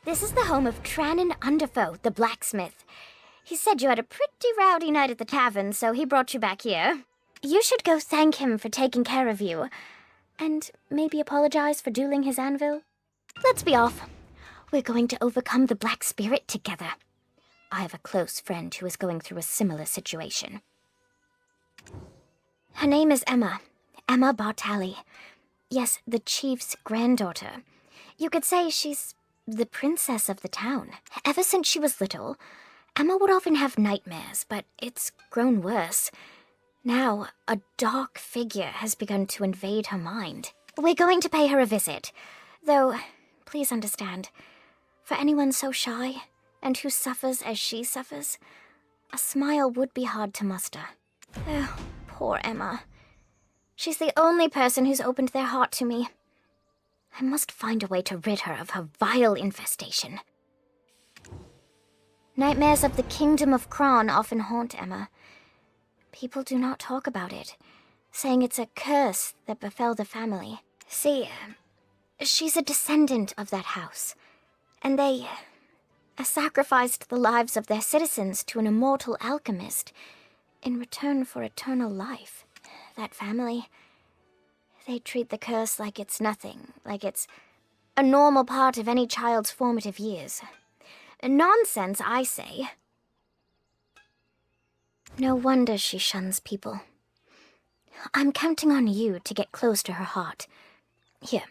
This is the home of Trannon Underfoe, the blacksmith. He said you had a pretty rowdy night at the tavern, so he brought you back here. You should go thank him for taking care of you. And maybe apologize for dueling his anvil. Let's be off. We're going to overcome the Black Spirit together. I have a close friend who is going through a similar situation. Her name is Emma. Emma Bartali. Yes, the chief's granddaughter. You could say she's the princess of the town. Ever since she was little, Emma would often have nightmares, but it's grown worse. Now, a dark figure has begun to invade her mind. We're going to pay her a visit. Though, please understand, for anyone so shy, and who suffers as she suffers, a smile would be hard to muster. Oh, poor Emma. She's the only person who's opened their heart to me. I must find a way to rid her of her vile infestation. Nightmares of the Kingdom of Kron often haunt Emma. People do not talk about it, saying it's a curse that befell the family. See, she's a descendant of that house, and they sacrificed the lives of their citizens to an immortal alchemist in return for eternal life. That family, they treat the curse like it's nothing, like it's a normal part of any child's formative years. Nonsense, I say. No wonder she shuns people. I'm counting on you to get close to her heart. Here,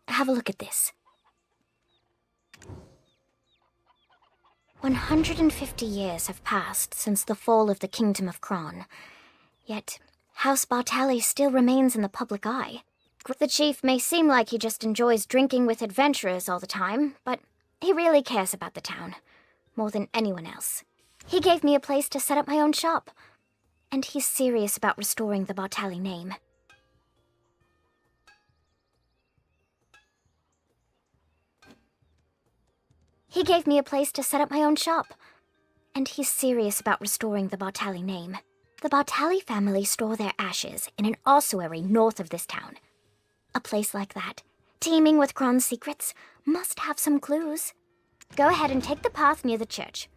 have a look at this. 150 years have passed since the fall of the Kingdom of Kron, yet House Bartali still remains in the public eye. The chief may seem like he just enjoys drinking with adventurers all the time, but he really cares about the town, more than anyone else. He gave me a place to set up my own shop, and he's serious about restoring the Bartali name. He gave me a place to set up my own shop, and he's serious about restoring the Bartali name. The Bartali family store their ashes in an ossuary north of this town. A place like that, teeming with Kron's secrets, must have some clues. Go ahead and take the path near the church.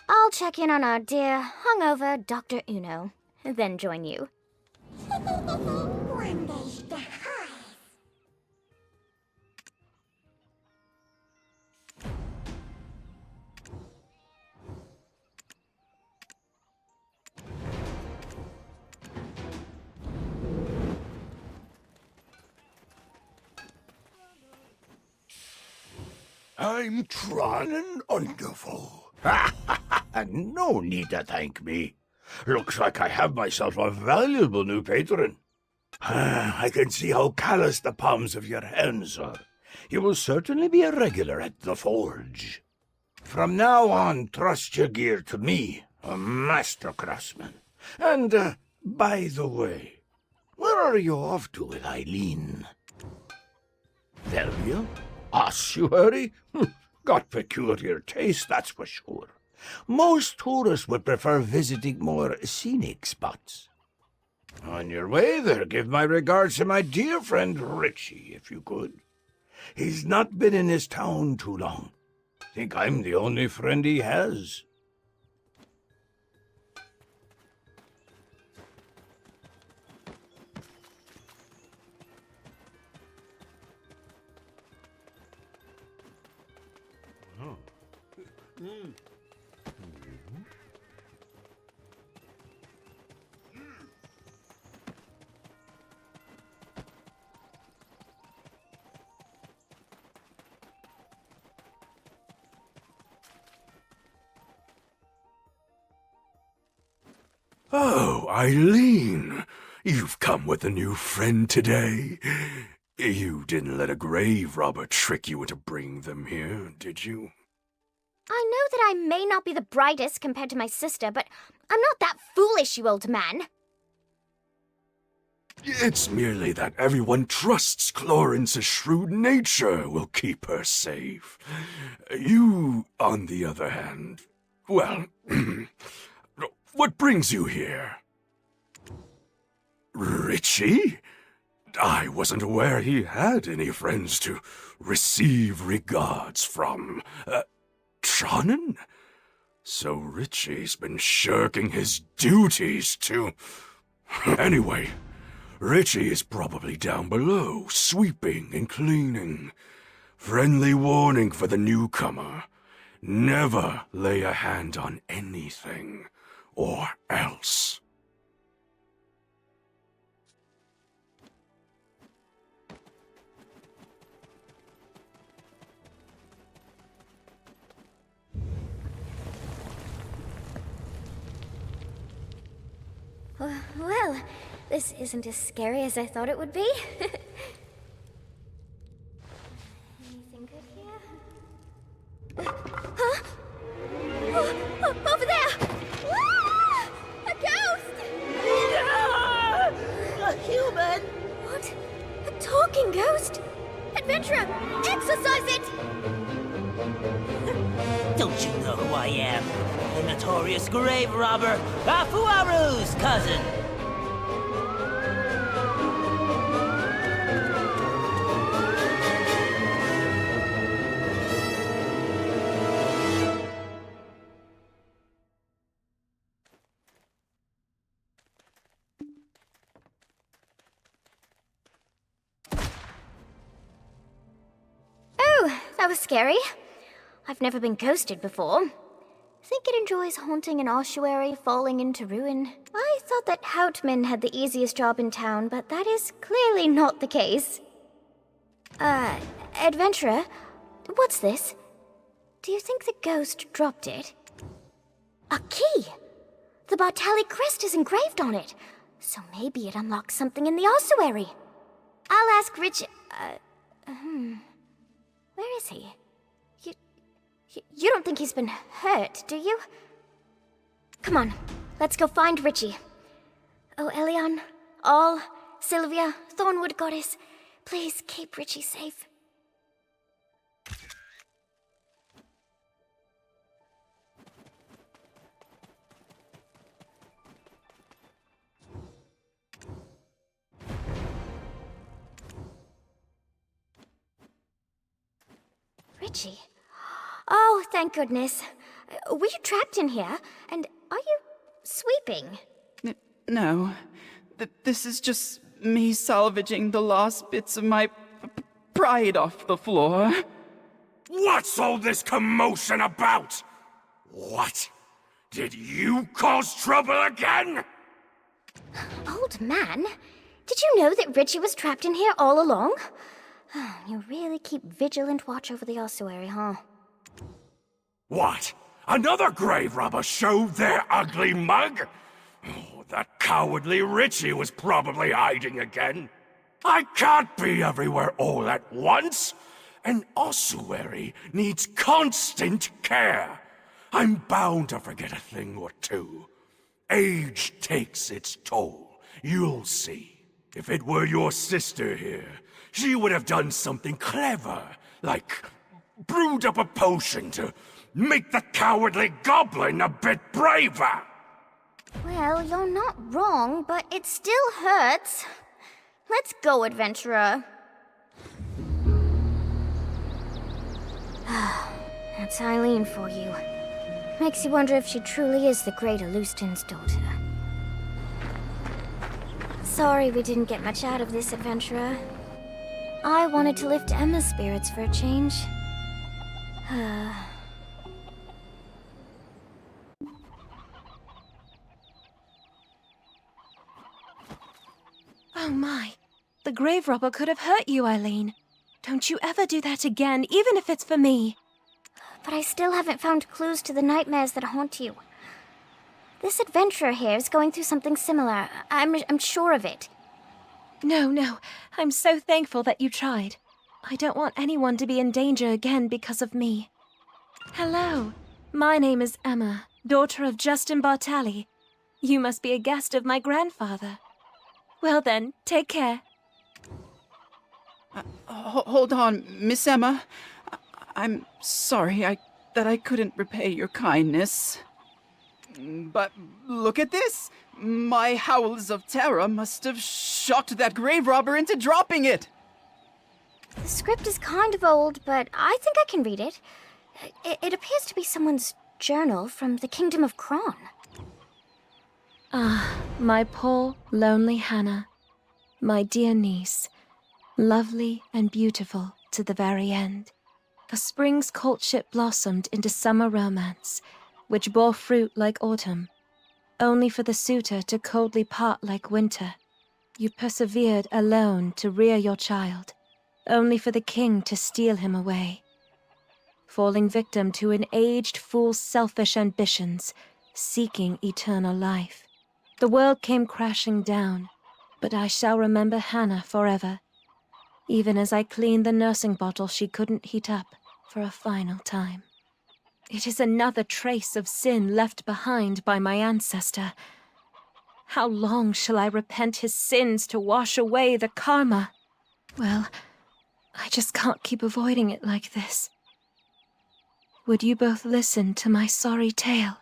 I'll check in on our dear, hungover Dr. Uno, then join you. I'm Trannon Underfoe. No need to thank me. Looks like I have myself a valuable new patron. I can see how callous the palms of your hands are. You will certainly be a regular at the forge. From now on, trust your gear to me, a master craftsman. And, by the way, where are you off to with Eileen? Velvia? Ossuary? Got peculiar taste, that's for sure. Most tourists would prefer visiting more scenic spots. On your way there, give my regards to my dear friend Richie, if you could. He's not been in his town too long. Think I'm the only friend he has. Oh, Eileen, you've come with a new friend today. You didn't let a grave robber trick you into bringing them here, did you? I know that I may not be the brightest compared to my sister, but I'm not that foolish, you old man. It's merely that everyone trusts Clorince's shrewd nature will keep her safe. You, on the other hand, well, what brings you here? Richie? I wasn't aware he had any friends to receive regards from. Tronnen? So Richie's been shirking his duties to... Anyway, Richie is probably down below, sweeping and cleaning. Friendly warning for the newcomer. Never lay a hand on anything, or else. Well, this isn't as scary as I thought it would be. Anything good here? Huh? Oh, over there! Ah! A ghost! A human! What? A talking ghost? Adventurer, exorcise it! Don't you know who I am? The notorious grave robber, Afuaru's cousin! Oh, that was scary. I've never been ghosted before. I think it enjoys haunting an ossuary falling into ruin. I thought that Houtman had the easiest job in town, but that is clearly not the case. Adventurer, what's this? Do you think the ghost dropped it? A key! The Bartali crest is engraved on it, so maybe it unlocks something in the ossuary. I'll ask Rich... Where is he? You don't think he's been hurt, do you? Come on, let's go find Richie. Oh, Elion, All, Sylvia, Thornwood Goddess, please keep Richie safe. Richie? Oh, thank goodness. Were you trapped in here? And are you sweeping? No. This is just me salvaging the last bits of my pride off the floor. What's all this commotion about? What? Did you cause trouble again? Old man, did you know that Richie was trapped in here all along? You really keep vigilant watch over the ossuary, huh? What? Another grave robber showed their ugly mug? Oh, that cowardly Richie was probably hiding again. I can't be everywhere all at once. An ossuary needs constant care. I'm bound to forget a thing or two. Age takes its toll. You'll see. If it were your sister here, she would have done something clever, like brewed up a potion to make the cowardly goblin a bit braver. Well, you're not wrong, but it still hurts. Let's go, adventurer. That's Eileen for you. Makes you wonder if she truly is the great Alustin's daughter. Sorry we didn't get much out of this, adventurer. I wanted to lift Emma's spirits for a change. Oh my. The grave robber could have hurt you, Eileen. Don't you ever do that again, even if it's for me. But I still haven't found clues to the nightmares that haunt you. This adventurer here is going through something similar. I'm sure of it. No. I'm so thankful that you tried. I don't want anyone to be in danger again because of me. Hello. My name is Emma, daughter of Justin Bartali. You must be a guest of my grandfather. Well then, take care. Hold on, Miss Emma. I'm sorry that I couldn't repay your kindness. But look at this! My howls of terror must have shocked that grave robber into dropping it! The script is kind of old, but I think I can read it. It appears to be someone's journal from the Kingdom of Kron. Ah, my poor, lonely Hannah. My dear niece. Lovely and beautiful to the very end. A spring's courtship blossomed into summer romance, which bore fruit like autumn, only for the suitor to coldly part like winter. You persevered alone to rear your child, only for the king to steal him away. Falling victim to an aged fool's selfish ambitions, seeking eternal life. The world came crashing down, but I shall remember Hannah forever, even as I cleaned the nursing bottle she couldn't heat up for a final time. It is another trace of sin left behind by my ancestor. How long shall I repent his sins to wash away the karma? Well, I just can't keep avoiding it like this. Would you both listen to my sorry tale?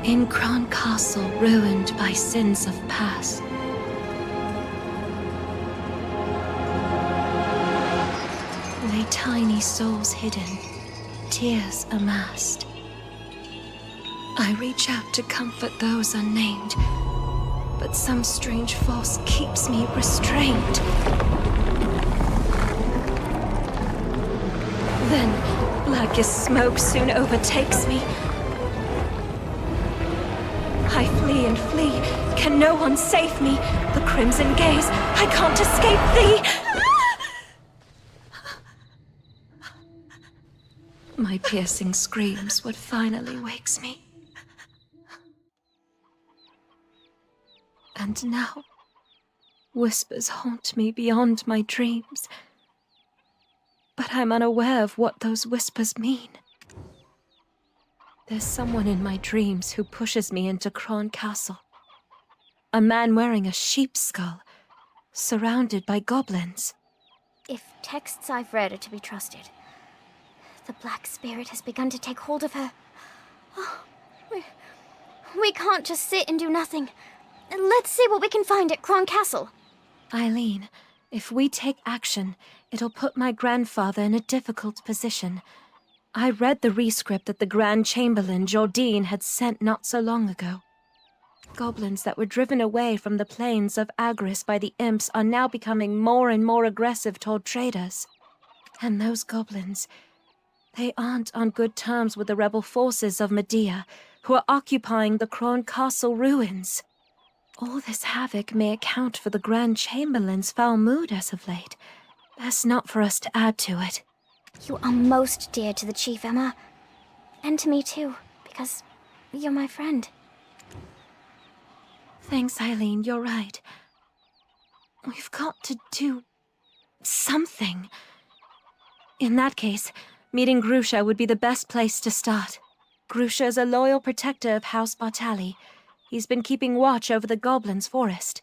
In Kron Castle, ruined by sins of past, lay tiny souls hidden, tears amassed. I reach out to comfort those unnamed, but some strange force keeps me restrained. Then, black as smoke soon overtakes me. I flee and flee. Can no one save me? The crimson gaze. I can't escape thee. My piercing screams what finally wakes me. And now, whispers haunt me beyond my dreams. But I'm unaware of what those whispers mean. There's someone in my dreams who pushes me into Kron Castle. A man wearing a sheep's skull, surrounded by goblins. If texts I've read are to be trusted, the Black Spirit has begun to take hold of her. Oh, we can't just sit and do nothing. Let's see what we can find at Kron Castle. Eileen, if we take action, it'll put my grandfather in a difficult position. I read the rescript that the Grand Chamberlain, Jordine, had sent not so long ago. Goblins that were driven away from the plains of Agris by the imps are now becoming more and more aggressive toward traders. And those goblins, they aren't on good terms with the rebel forces of Medea, who are occupying the Kron Castle ruins. All this havoc may account for the Grand Chamberlain's foul mood as of late. Best not for us to add to it. You are most dear to the Chief, Emma. And to me too, because you're my friend. Thanks, Eileen, you're right. We've got to do something. In that case, meeting Grusha would be the best place to start. Grusha is a loyal protector of House Bartali. He's been keeping watch over the Goblins' forest.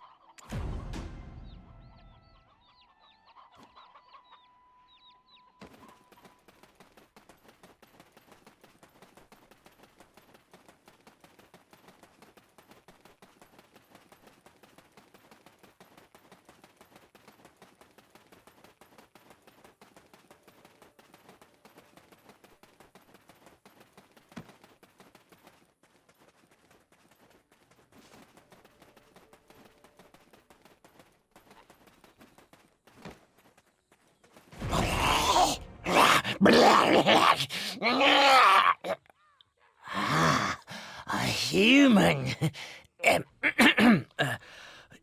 A human.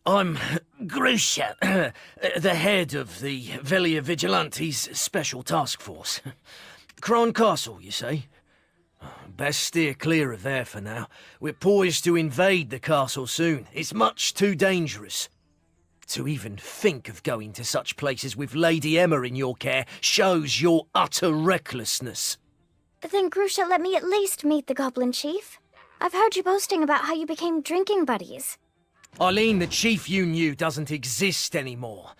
I'm Grusha, the head of the Velia Vigilantes Special Task Force. Kron Castle, you say? Best steer clear of there for now. We're poised to invade the castle soon. It's much too dangerous. To even think of going to such places with Lady Emma in your care shows your utter recklessness. Then Grusha, let me at least meet the Goblin Chief. I've heard you boasting about how you became drinking buddies. Eileen, the chief you knew doesn't exist anymore.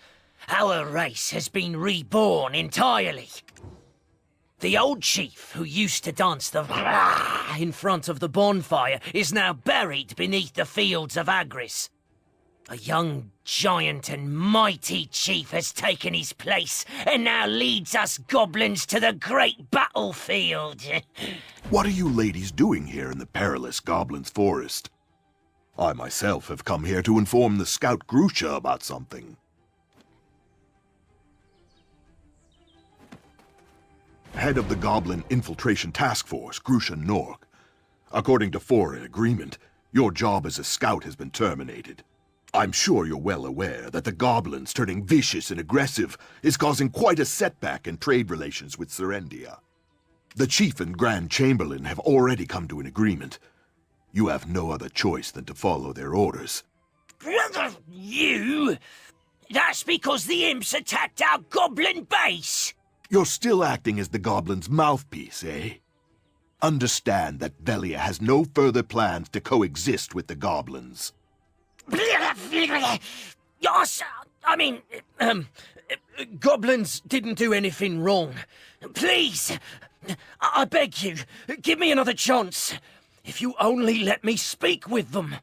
Our race has been reborn entirely. The old chief who used to dance the in front of the bonfire is now buried beneath the fields of Agris. A young giant and mighty chief has taken his place and now leads us goblins to the great battlefield. What are you ladies doing here in the perilous Goblin's Forest? I myself have come here to inform the scout Grusha about something. Head of the Goblin Infiltration Task Force, Grusha Nork. According to foreign agreement, your job as a scout has been terminated. I'm sure you're well aware that the goblins turning vicious and aggressive is causing quite a setback in trade relations with Serendia. The Chief and Grand Chamberlain have already come to an agreement. You have no other choice than to follow their orders. You? That's because the imps attacked our goblin base! You're still acting as the goblins' mouthpiece, eh? Understand that Velia has no further plans to coexist with the goblins. Yes, I mean, goblins didn't do anything wrong. Please! I beg you, give me another chance. If you only let me speak with them.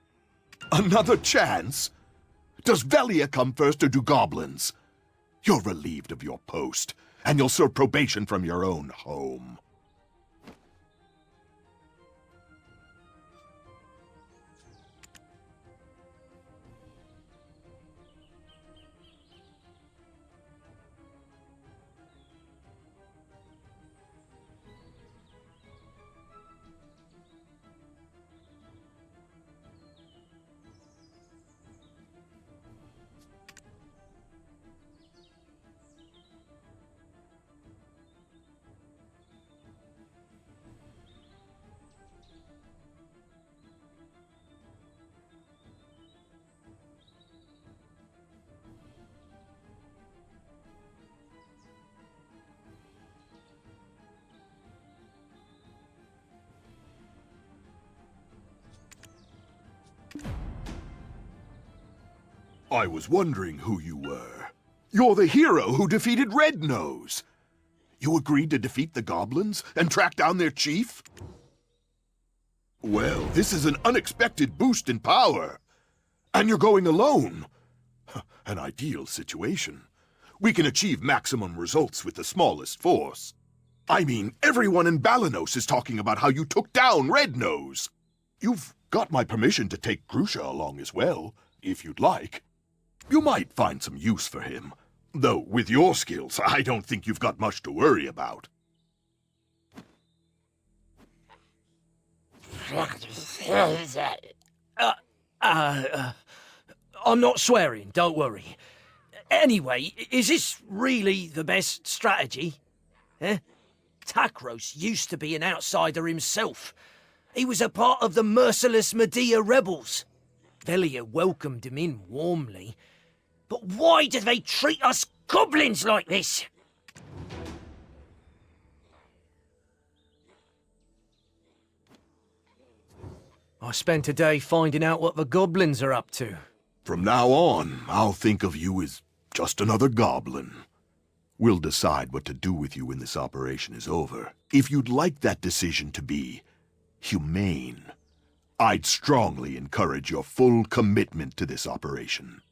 Another chance? Does Velia come first or do goblins? You're relieved of your post, and you'll serve probation from your own home. I was wondering who you were. You're the hero who defeated Red Nose. You agreed to defeat the goblins and track down their chief? Well, this is an unexpected boost in power. And you're going alone. An ideal situation. We can achieve maximum results with the smallest force. I mean, everyone in Balenos is talking about how you took down Red Nose. You've got my permission to take Grusha along as well, if you'd like. You might find some use for him. Though, with your skills, I don't think you've got much to worry about. I'm not swearing, don't worry. Anyway, is this really the best strategy? Eh? Takros used to be an outsider himself. He was a part of the merciless Medea rebels. Velia welcomed him in warmly. But why do they treat us goblins like this? I spent a day finding out what the goblins are up to. From now on, I'll think of you as just another goblin. We'll decide what to do with you when this operation is over. If you'd like that decision to be humane, I'd strongly encourage your full commitment to this operation.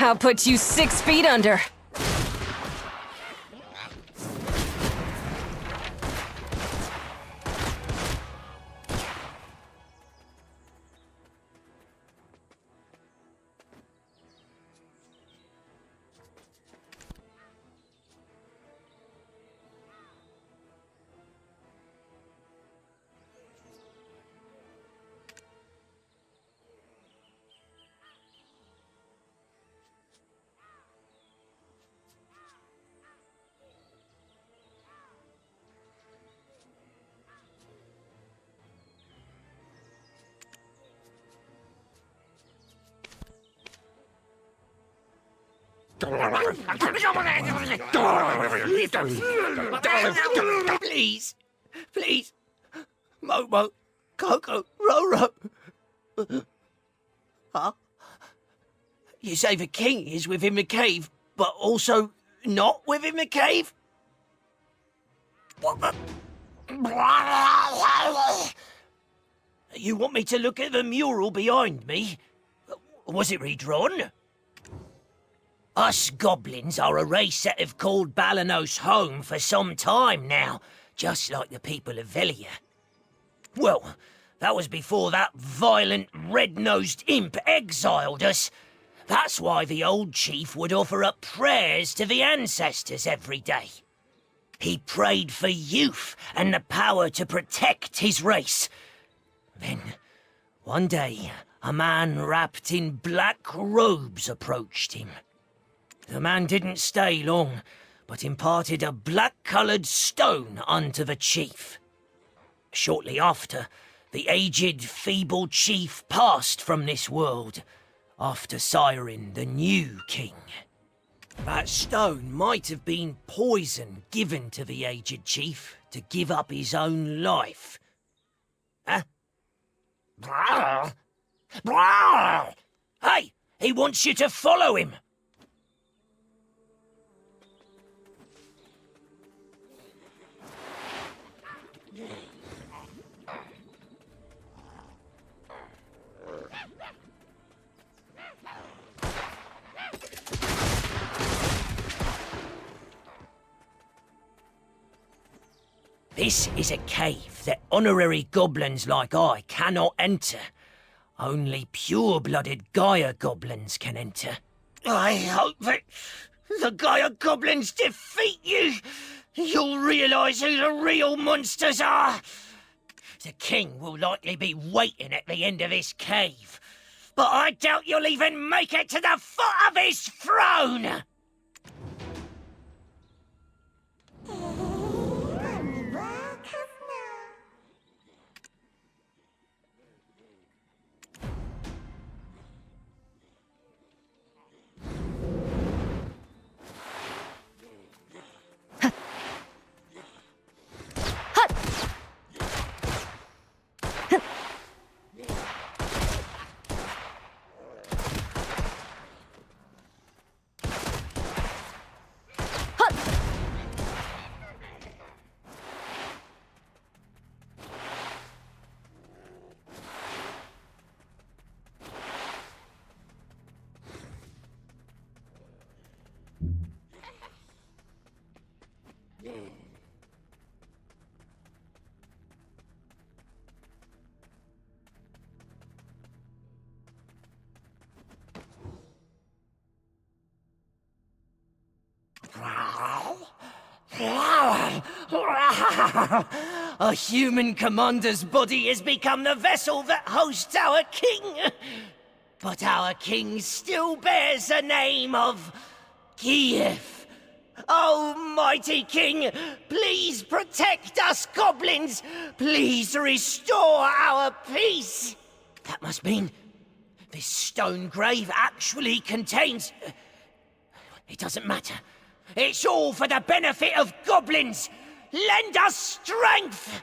I'll put you 6 feet under. Please, please, Momo, Coco, Roro. Huh? You say the king is within the cave, but also not within the cave? What the? You want me to look at the mural behind me? Was it redrawn? Us goblins are a race that have called Balenos home for some time now, just like the people of Velia. Well, that was before that violent, red-nosed imp exiled us. That's why the old chief would offer up prayers to the ancestors every day. He prayed for youth and the power to protect his race. Then, one day, a man wrapped in black robes approached him. The man didn't stay long, but imparted a black-coloured stone unto the chief. Shortly after, the aged, feeble chief passed from this world, after siring the new king. That stone might have been poison given to the aged chief to give up his own life. Huh? Hey, he wants you to follow him. This is a cave that honorary goblins like I cannot enter. Only pure-blooded Gaia goblins can enter. I hope that the Gaia goblins defeat you. You'll realise who the real monsters are. The king will likely be waiting at the end of this cave. But I doubt you'll even make it to the foot of his throne! A human commander's body has become the vessel that hosts our king. But our king still bears the name of Giath. Oh, mighty king, please protect us goblins. Please restore our peace. That must mean this stone grave actually contains... It doesn't matter. It's all for the benefit of goblins. Lend us strength!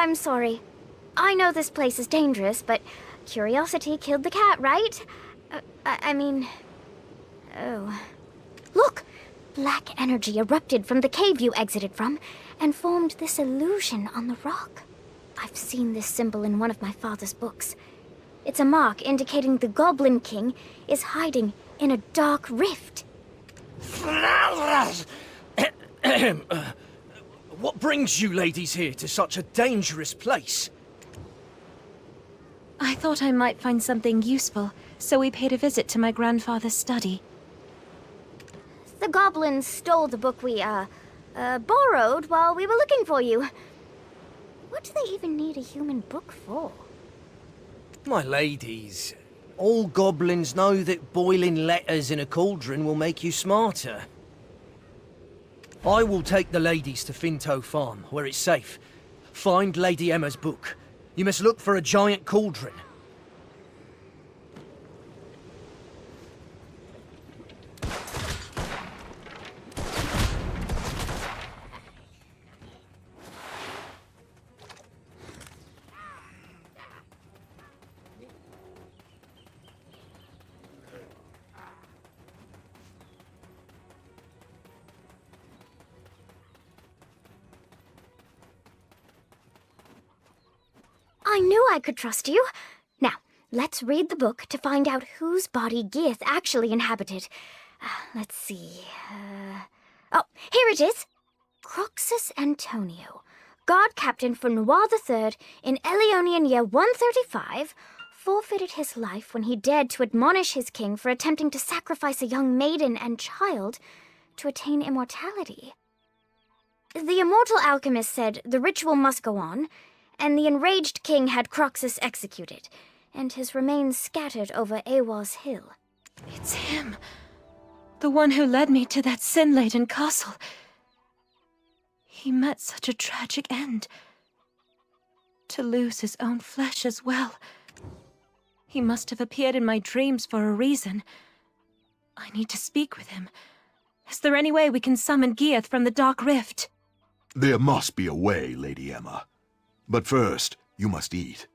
I'm sorry. I know this place is dangerous, but curiosity killed the cat, right? I mean... Oh. Look! Black energy erupted from the cave you exited from, and formed this illusion on the rock. I've seen this symbol in one of my father's books. It's a mark indicating the Goblin King is hiding in a dark rift. What brings you ladies here to such a dangerous place? I thought I might find something useful, so we paid a visit to my grandfather's study. The goblins stole the book we, borrowed while we were looking for you. What do they even need a human book for? My ladies, all goblins know that boiling letters in a cauldron will make you smarter. I will take the ladies to Finto Farm, where it's safe. Find Lady Emma's book. You must look for a giant cauldron. I knew I could trust you. Now, let's read the book to find out whose body Giath actually inhabited. Let's see. Oh, here it is. Croxus Antonio, guard captain for Noir III in Elionian year 135, forfeited his life when he dared to admonish his king for attempting to sacrifice a young maiden and child to attain immortality. The immortal alchemist said the ritual must go on, and the enraged king had Croxus executed, and his remains scattered over Awar's hill. It's him. The one who led me to that sin-laden castle. He met such a tragic end. To lose his own flesh as well. He must have appeared in my dreams for a reason. I need to speak with him. Is there any way we can summon Giath from the Dark Rift? There must be a way, Lady Emma. But first, you must eat.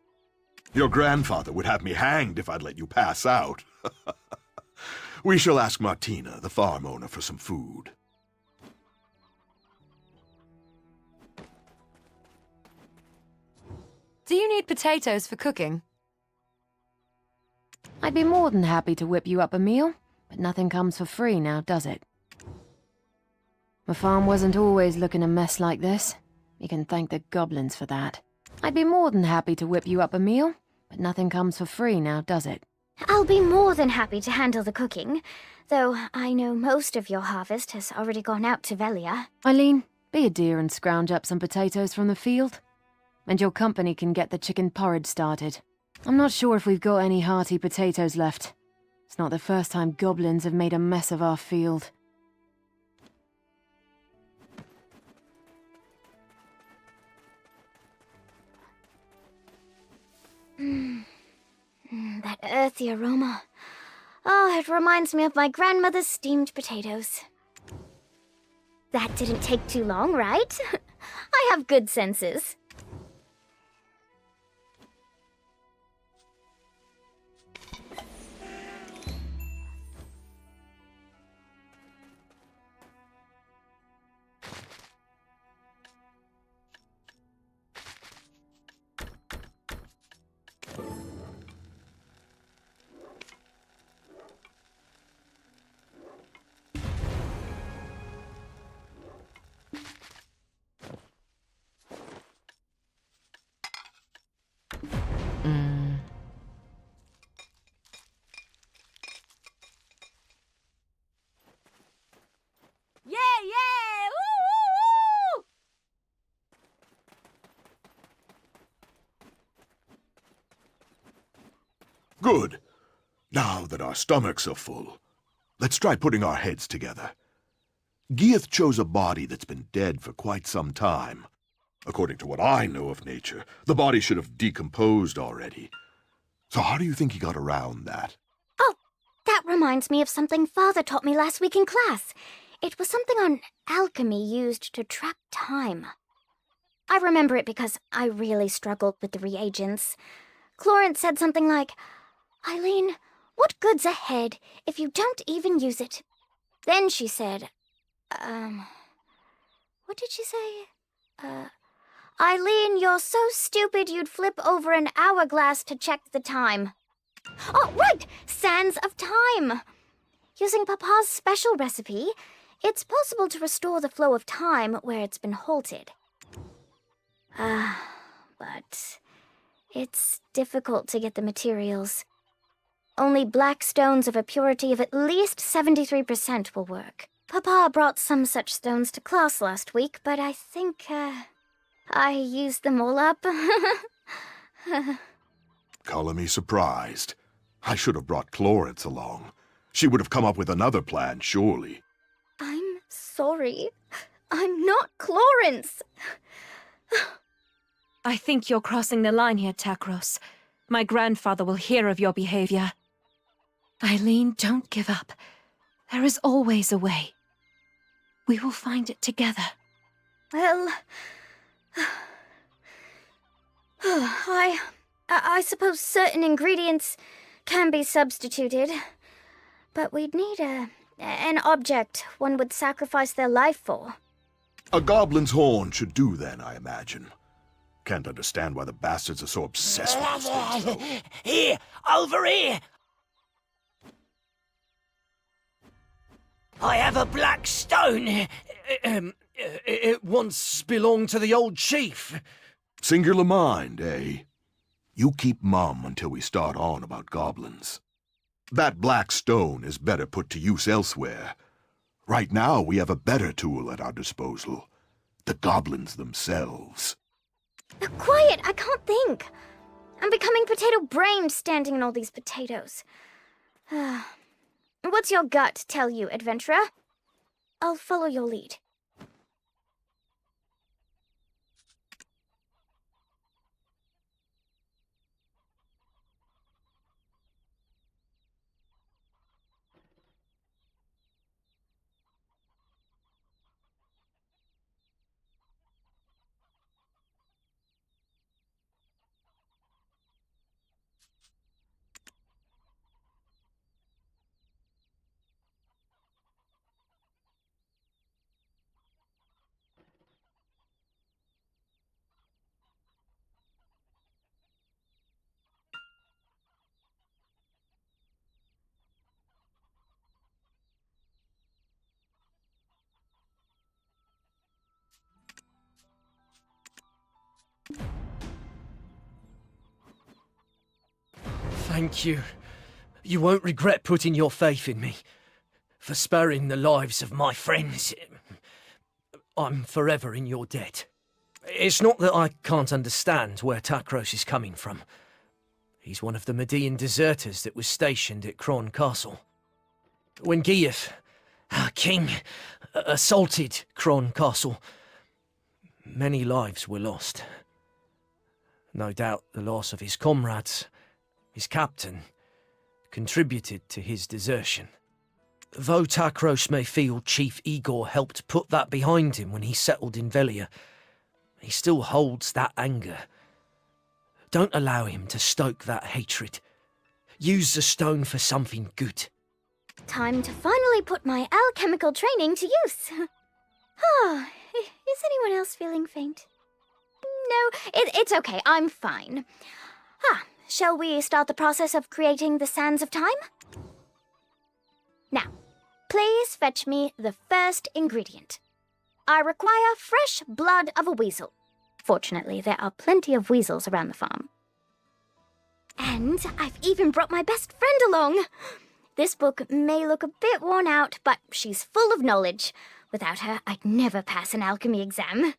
Your grandfather would have me hanged if I'd let you pass out. We shall ask Martina, the farm owner, for some food. Do you need potatoes for cooking? I'd be more than happy to whip you up a meal, but nothing comes for free now, does it? My farm wasn't always looking a mess like this. You can thank the goblins for that. I'd be more than happy to whip you up a meal, but nothing comes for free now, does it? I'll be more than happy to handle the cooking, though I know most of your harvest has already gone out to Velia. Eileen, be a dear and scrounge up some potatoes from the field. And your company can get the chicken porridge started. I'm not sure if we've got any hearty potatoes left. It's not the first time goblins have made a mess of our field. That earthy aroma. Oh, it reminds me of my grandmother's steamed potatoes. That didn't take too long, right? I have good senses. Good. Now that our stomachs are full, let's try putting our heads together. Giath chose a body that's been dead for quite some time. According to what I know of nature, the body should have decomposed already. So how do you think he got around that? Oh, that reminds me of something Father taught me last week in class. It was something on alchemy used to trap time. I remember it because I really struggled with the reagents. Clorence said something like, "Eileen, what good's ahead if you don't even use it?" Then she said, what did she say? "Eileen, you're so stupid you'd flip over an hourglass to check the time." Oh, right! Sands of Time! Using Papa's special recipe, it's possible to restore the flow of time where it's been halted. But it's difficult to get the materials. Only black stones of a purity of at least 73% will work. Papa brought some such stones to class last week, but I think, I used them all up. Color me surprised. I should have brought Clorence along. She would have come up with another plan, surely. I'm sorry. I'm not Clorence. I think you're crossing the line here, Takros. My grandfather will hear of your behavior. Eileen, don't give up. There is always a way. We will find it together. Well, I suppose certain ingredients can be substituted, but we'd need an object one would sacrifice their life for. A goblin's horn should do then, I imagine. Can't understand why the bastards are so obsessed with these things, though. Here, over here! I have a black stone. It once belonged to the old chief. Singular mind, eh? You keep mum until we start on about goblins. That black stone is better put to use elsewhere. Right now, we have a better tool at our disposal. The goblins themselves. Quiet, I can't think. I'm becoming potato-brained standing in all these potatoes. What's your gut tell you, adventurer? I'll follow your lead. Thank you. You won't regret putting your faith in me. For sparing the lives of my friends. I'm forever in your debt. It's not that I can't understand where Takros is coming from. He's one of the Median deserters that was stationed at Cron Castle. When Giath, our king, assaulted Cron Castle, many lives were lost. No doubt the loss of his comrades, his captain, contributed to his desertion. Though Takros may feel Chief Igor helped put that behind him when he settled in Velia, he still holds that anger. Don't allow him to stoke that hatred. Use the stone for something good. Time to finally put my alchemical training to use. Is anyone else feeling faint? No, it's okay, I'm fine. Shall we start the process of creating the Sands of Time? Now, please fetch me the first ingredient. I require fresh blood of a weasel. Fortunately, there are plenty of weasels around the farm. And I've even brought my best friend along. This book may look a bit worn out, but she's full of knowledge. Without her, I'd never pass an alchemy exam.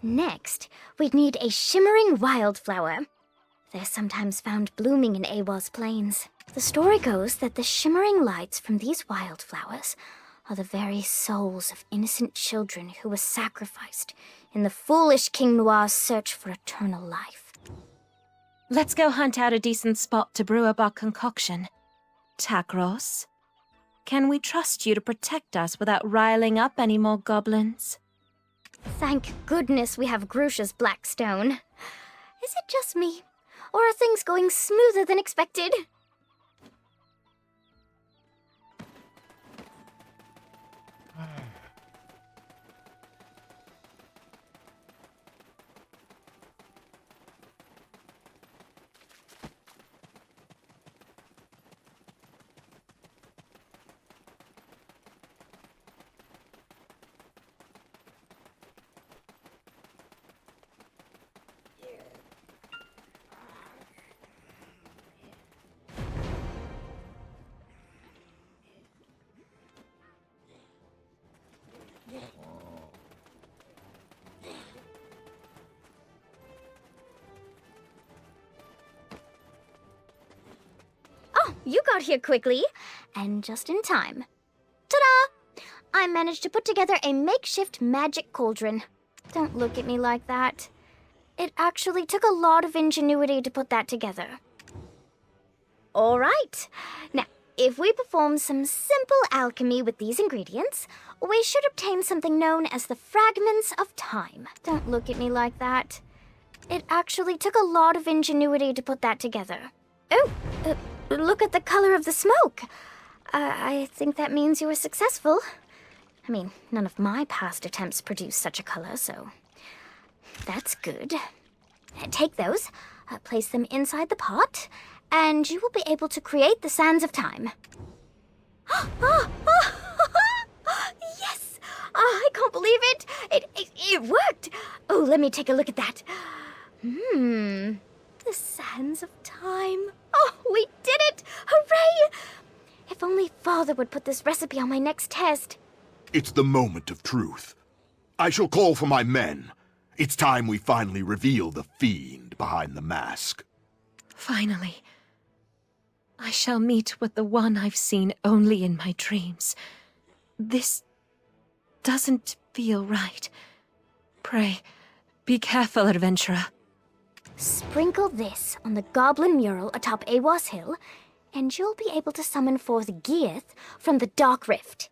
Next, we'd need a shimmering wildflower. They're sometimes found blooming in Awa's plains. The story goes that the shimmering lights from these wildflowers are the very souls of innocent children who were sacrificed in the foolish King Noir's search for eternal life. Let's go hunt out a decent spot to brew up our concoction. Takros, can we trust you to protect us without riling up any more goblins? Thank goodness we have Grusha's black stone. Is it just me? Or are things going smoother than expected? Oh, you got here quickly, and just in time. Ta-da! I managed to put together a makeshift magic cauldron. Don't look at me like that. It actually took a lot of ingenuity to put that together. All right. Now, if we perform some simple alchemy with these ingredients, we should obtain something known as the Fragments of Time. Don't look at me like that. It actually took a lot of ingenuity to put that together. Oh, look at the color of the smoke. I think that means you were successful. I mean, none of my past attempts produced such a color, so that's good. Take those, place them inside the pot, and you will be able to create the Sands of Time. Yes! I can't believe it! It worked! Oh, let me take a look at that. The Sands of Time. Oh, we did it! Hooray! If only Father would put this recipe on my next test. It's the moment of truth. I shall call for my men. It's time we finally reveal the fiend behind the mask. Finally. I shall meet with the one I've seen only in my dreams. This doesn't feel right. Pray, be careful, adventurer. Sprinkle this on the goblin mural atop Awas Hill, and you'll be able to summon forth Giath from the Dark Rift.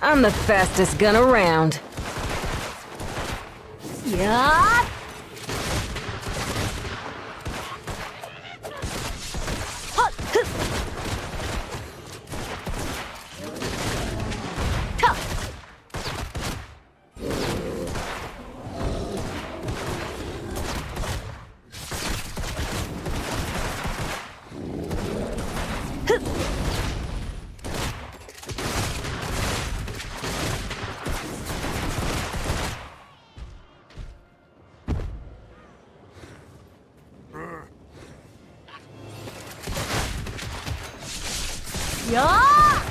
I'm the fastest gun around. Yup! Yeah!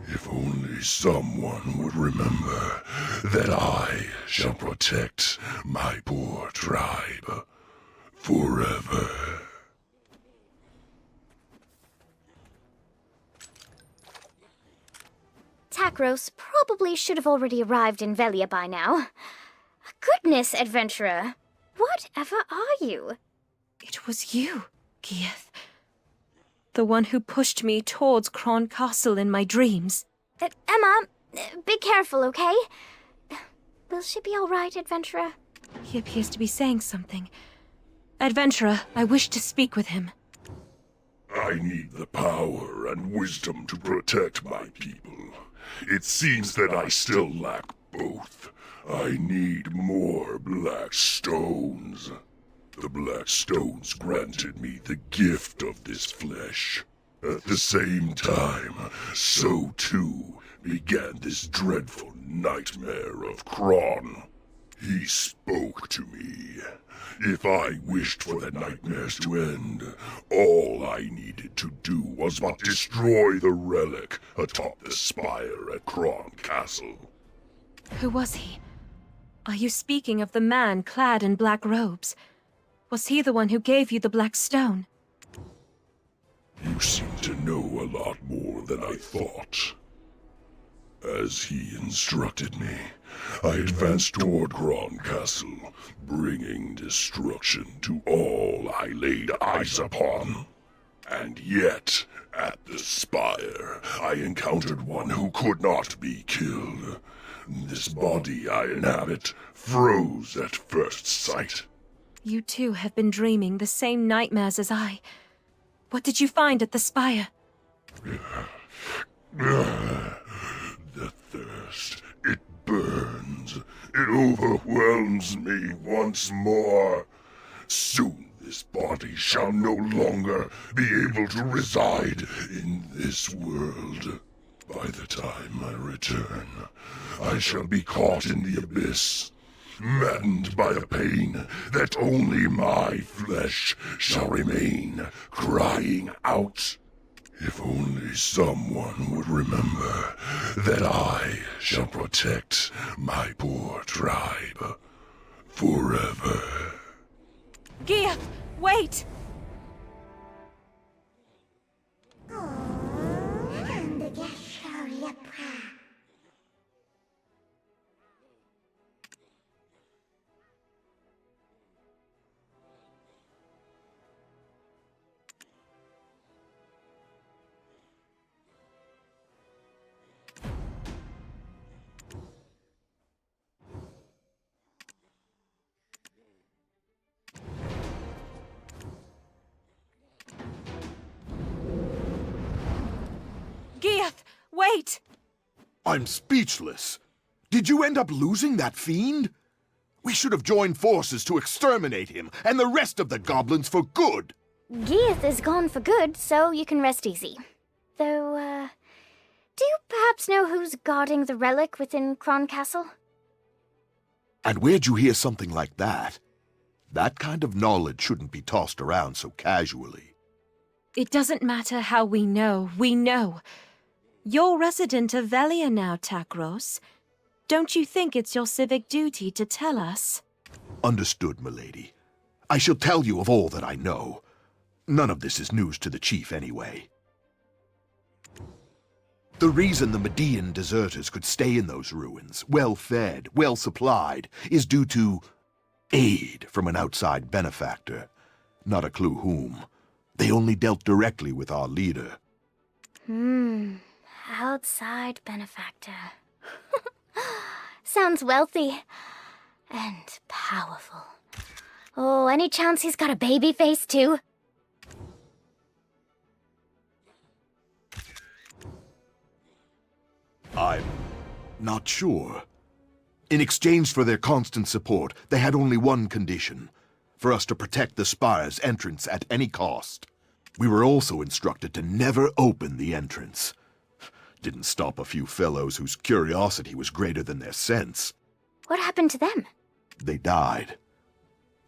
If only someone would remember that I shall protect my poor tribe forever. Takros probably should have already arrived in Velia by now. Goodness, adventurer. Whatever are you? It was you, Giath. The one who pushed me towards Kron Castle in my dreams. Emma, be careful, okay? Will she be all right, adventurer? He appears to be saying something. Adventurer, I wish to speak with him. I need the power and wisdom to protect my people. It seems that I still lack both. I need more black stones. The black stones granted me the gift of this flesh. At the same time, so too began this dreadful nightmare of Kron. He spoke to me. If I wished for the nightmares to end, all I needed to do was but destroy the relic atop the spire at Kron Castle. Who was he? Are you speaking of the man clad in black robes? Was he the one who gave you the black stone? You seem to know a lot more than I thought. As he instructed me, I advanced toward Kron Castle, bringing destruction to all I laid eyes upon. And yet, at the spire, I encountered one who could not be killed. This body I inhabit froze at first sight. You too have been dreaming the same nightmares as I. What did you find at the spire? The thirst, it burns. It overwhelms me once more. Soon this body shall no longer be able to reside in this world. By the time I return, I shall be caught in the abyss, maddened by a pain that only my flesh shall remain crying out. If only someone would remember that I shall protect my poor tribe forever. Giath, wait! Giath, wait! I'm speechless. Did you end up losing that fiend? We should have joined forces to exterminate him and the rest of the goblins for good. Giath is gone for good, so you can rest easy. Though, do you perhaps know who's guarding the relic within Kron Castle? And where'd you hear something like that? That kind of knowledge shouldn't be tossed around so casually. It doesn't matter how we know. You're resident of Velia now, Takros. Don't you think it's your civic duty to tell us? Understood, milady. I shall tell you of all that I know. None of this is news to the chief anyway. The reason the Median deserters could stay in those ruins, well-fed, well-supplied, is due to aid from an outside benefactor. Not a clue whom. They only dealt directly with our leader. Outside benefactor. Sounds wealthy. And powerful. Oh, any chance he's got a baby face, too? I'm not sure. In exchange for their constant support, they had only one condition: for us to protect the spire's entrance at any cost. We were also instructed to never open the entrance. Didn't stop a few fellows whose curiosity was greater than their sense. What happened to them? They died.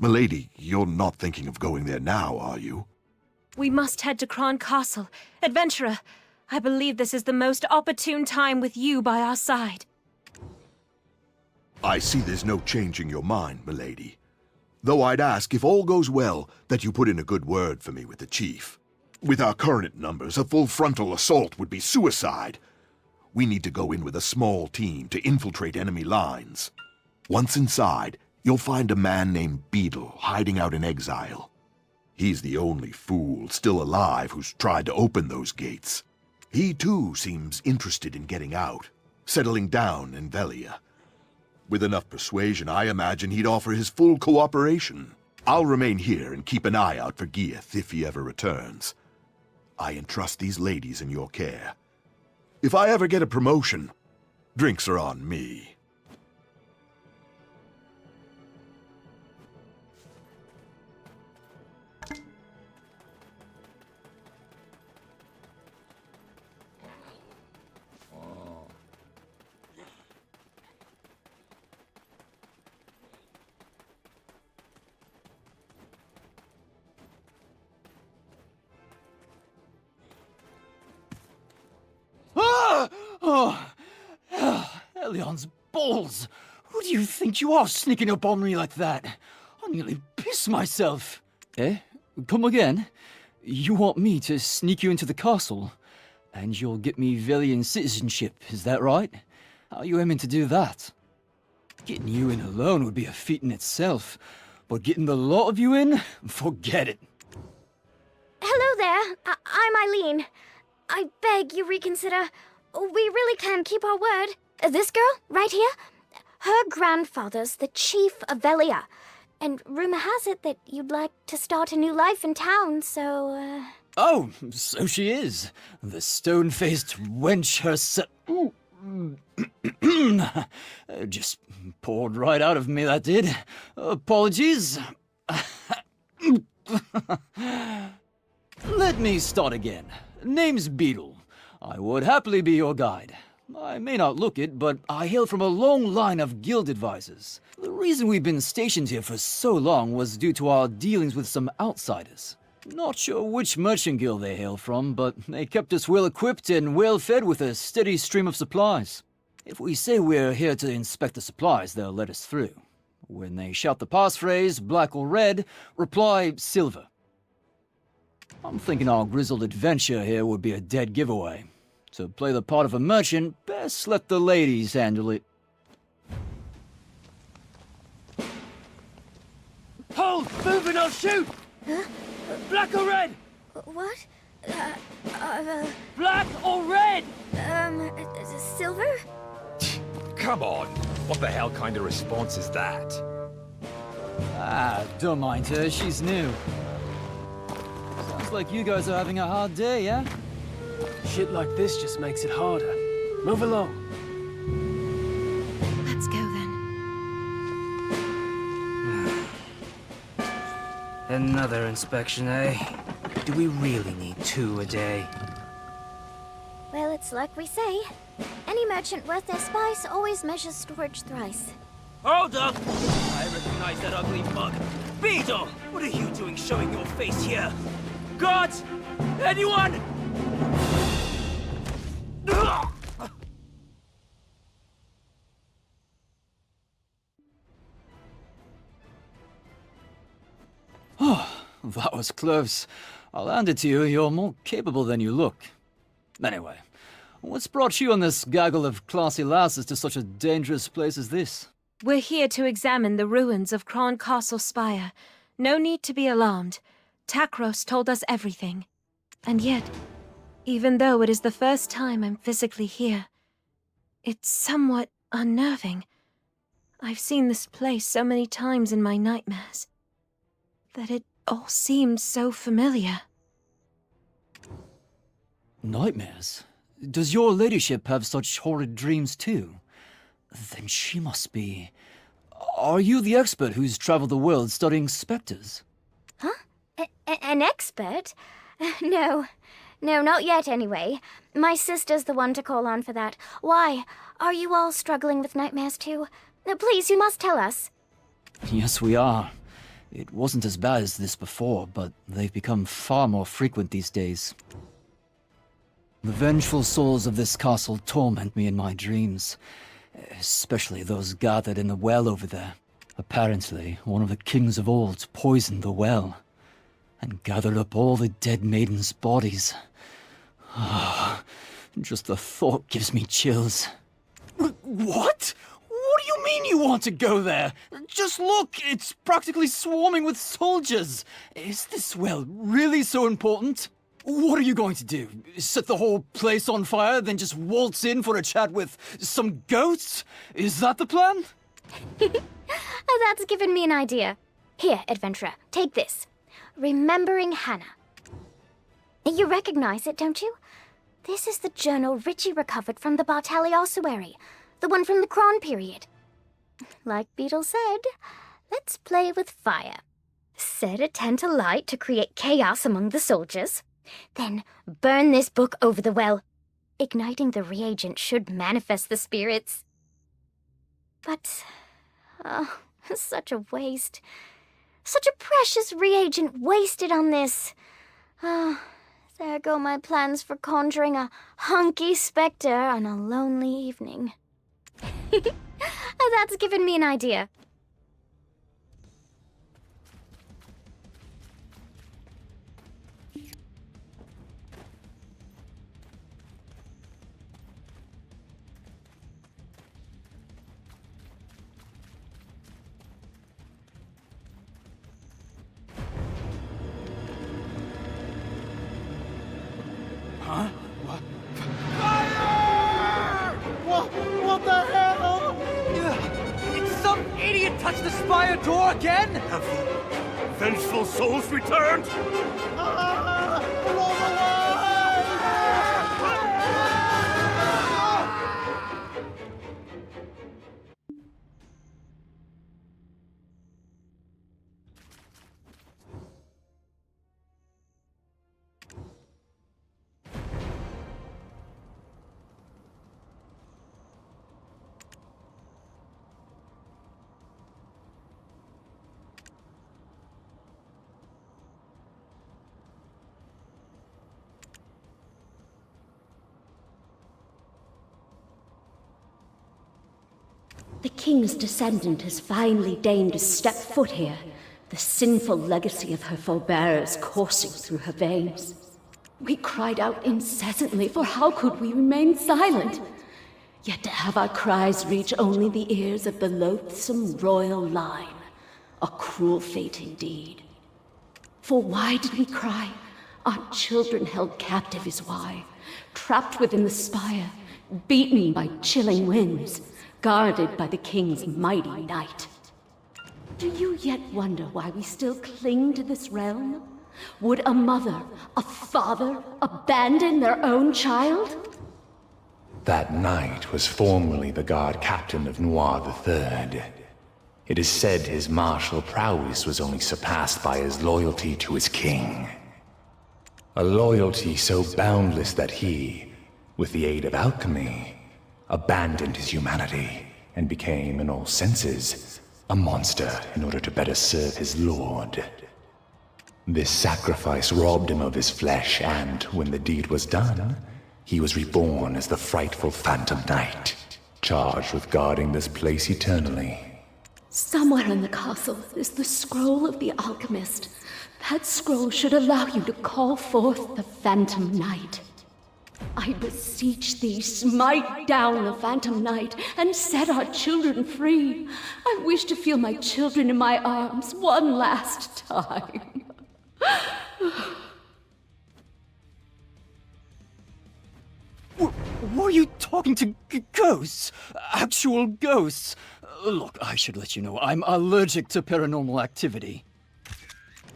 Milady, you're not thinking of going there now, are you? We must head to Kron Castle. Adventurer, I believe this is the most opportune time with you by our side. I see there's no changing your mind, milady. Though I'd ask, if all goes well, that you put in a good word for me with the chief. With our current numbers, a full frontal assault would be suicide. We need to go in with a small team to infiltrate enemy lines. Once inside, you'll find a man named Beetle hiding out in exile. He's the only fool still alive who's tried to open those gates. He too seems interested in getting out, settling down in Velia. With enough persuasion, I imagine he'd offer his full cooperation. I'll remain here and keep an eye out for Giath if he ever returns. I entrust these ladies in your care. If I ever get a promotion, drinks are on me. Elion's balls! Who do you think you are sneaking up on me like that? I nearly pissed myself. Eh? Come again? You want me to sneak you into the castle? And you'll get me Velian citizenship, is that right? How are you aiming to do that? Getting you in alone would be a feat in itself, but getting the lot of you in? Forget it. Hello there. I'm Eileen. I beg you reconsider. We really can keep our word. This girl, right here, her grandfather's the chief of Velia. And rumor has it that you'd like to start a new life in town, so, Oh, so she is. The stone-faced wench herself. Just poured right out of me, that did. Apologies. Let me start again. Name's Beetle. I would happily be your guide. I may not look it, but I hail from a long line of guild advisors. The reason we've been stationed here for so long was due to our dealings with some outsiders. Not sure which merchant guild they hail from, but they kept us well equipped and well fed with a steady stream of supplies. If we say we're here to inspect the supplies, they'll let us through. When they shout the passphrase, black or red, reply silver. I'm thinking our grizzled adventure here would be a dead giveaway. To play the part of a merchant, best let the ladies handle it. Hold! Moving, I'll shoot! Huh? Black or red? What? Black or red? Silver? Come on! What the hell kind of response is that? Ah, don't mind her, she's new. Sounds like you guys are having a hard day, yeah? Shit like this just makes it harder. Move along. Let's go then. Another inspection, eh? Do we really need 2 a day? Well, it's like we say. Any merchant worth their spice always measures storage thrice. Hold up! I recognize that ugly mug. Beetle! What are you doing showing your face here? Guards! Anyone? Oh, that was close. I'll hand it to you, you're more capable than you look. Anyway, what's brought you and this gaggle of classy lasses to such a dangerous place as this? We're here to examine the ruins of Cron Castle Spire. No need to be alarmed. Takros told us everything. And yet, even though it is the first time I'm physically here, it's somewhat unnerving. I've seen this place so many times in my nightmares that it all seems so familiar. Nightmares? Does your ladyship have such horrid dreams too? Then she must be... Are you the expert who's traveled the world studying specters? Huh? An expert? No. No, not yet anyway. My sister's the one to call on for that. Why? Are you all struggling with nightmares too? Please, you must tell us. Yes, we are. It wasn't as bad as this before, but they've become far more frequent these days. The vengeful souls of this castle torment me in my dreams, especially those gathered in the well over there. Apparently, one of the kings of old poisoned the well, and gathered up all the dead maidens' bodies. Just the thought gives me chills. What? What do you mean you want to go there? Just look, it's practically swarming with soldiers. Is this well really so important? What are you going to do? Set the whole place on fire, then just waltz in for a chat with some ghosts? Is that the plan? That's given me an idea. Here, adventurer, take this. Remembering Hannah. You recognize it, don't you? This is the journal Richie recovered from the Bartali ossuary, the one from the Cron period. Like Beetle said, let's play with fire. Set a tent alight to create chaos among the soldiers. Then burn this book over the well. Igniting the reagent should manifest the spirits. But, such a waste. Such a precious reagent wasted on this. There go my plans for conjuring a hunky specter on a lonely evening. That's given me an idea. Huh? What the hell? Did some idiot touch the spire door again? Have the vengeful souls returned? The king's descendant has finally deigned to step foot here, the sinful legacy of her forebears coursing through her veins. We cried out incessantly, for how could we remain silent? Yet to have our cries reach only the ears of the loathsome royal line, a cruel fate indeed. For why did we cry? Our children held captive is why, trapped within the spire, beaten by chilling winds, guarded by the king's mighty knight. Do you yet wonder why we still cling to this realm? Would a mother, a father, abandon their own child? That knight was formerly the guard captain of Noir III. It is said his martial prowess was only surpassed by his loyalty to his king. A loyalty so boundless that he, with the aid of alchemy, abandoned his humanity and became, in all senses, a monster in order to better serve his lord. This sacrifice robbed him of his flesh, and when the deed was done, he was reborn as the frightful Phantom Knight, charged with guarding this place eternally. Somewhere in the castle is the scroll of the alchemist. That scroll should allow you to call forth the Phantom Knight. I beseech thee, smite down the Phantom Knight and set our children free. I wish to feel my children in my arms one last time. Were you talking to ghosts? Actual ghosts? Look, I should let you know, I'm allergic to paranormal activity.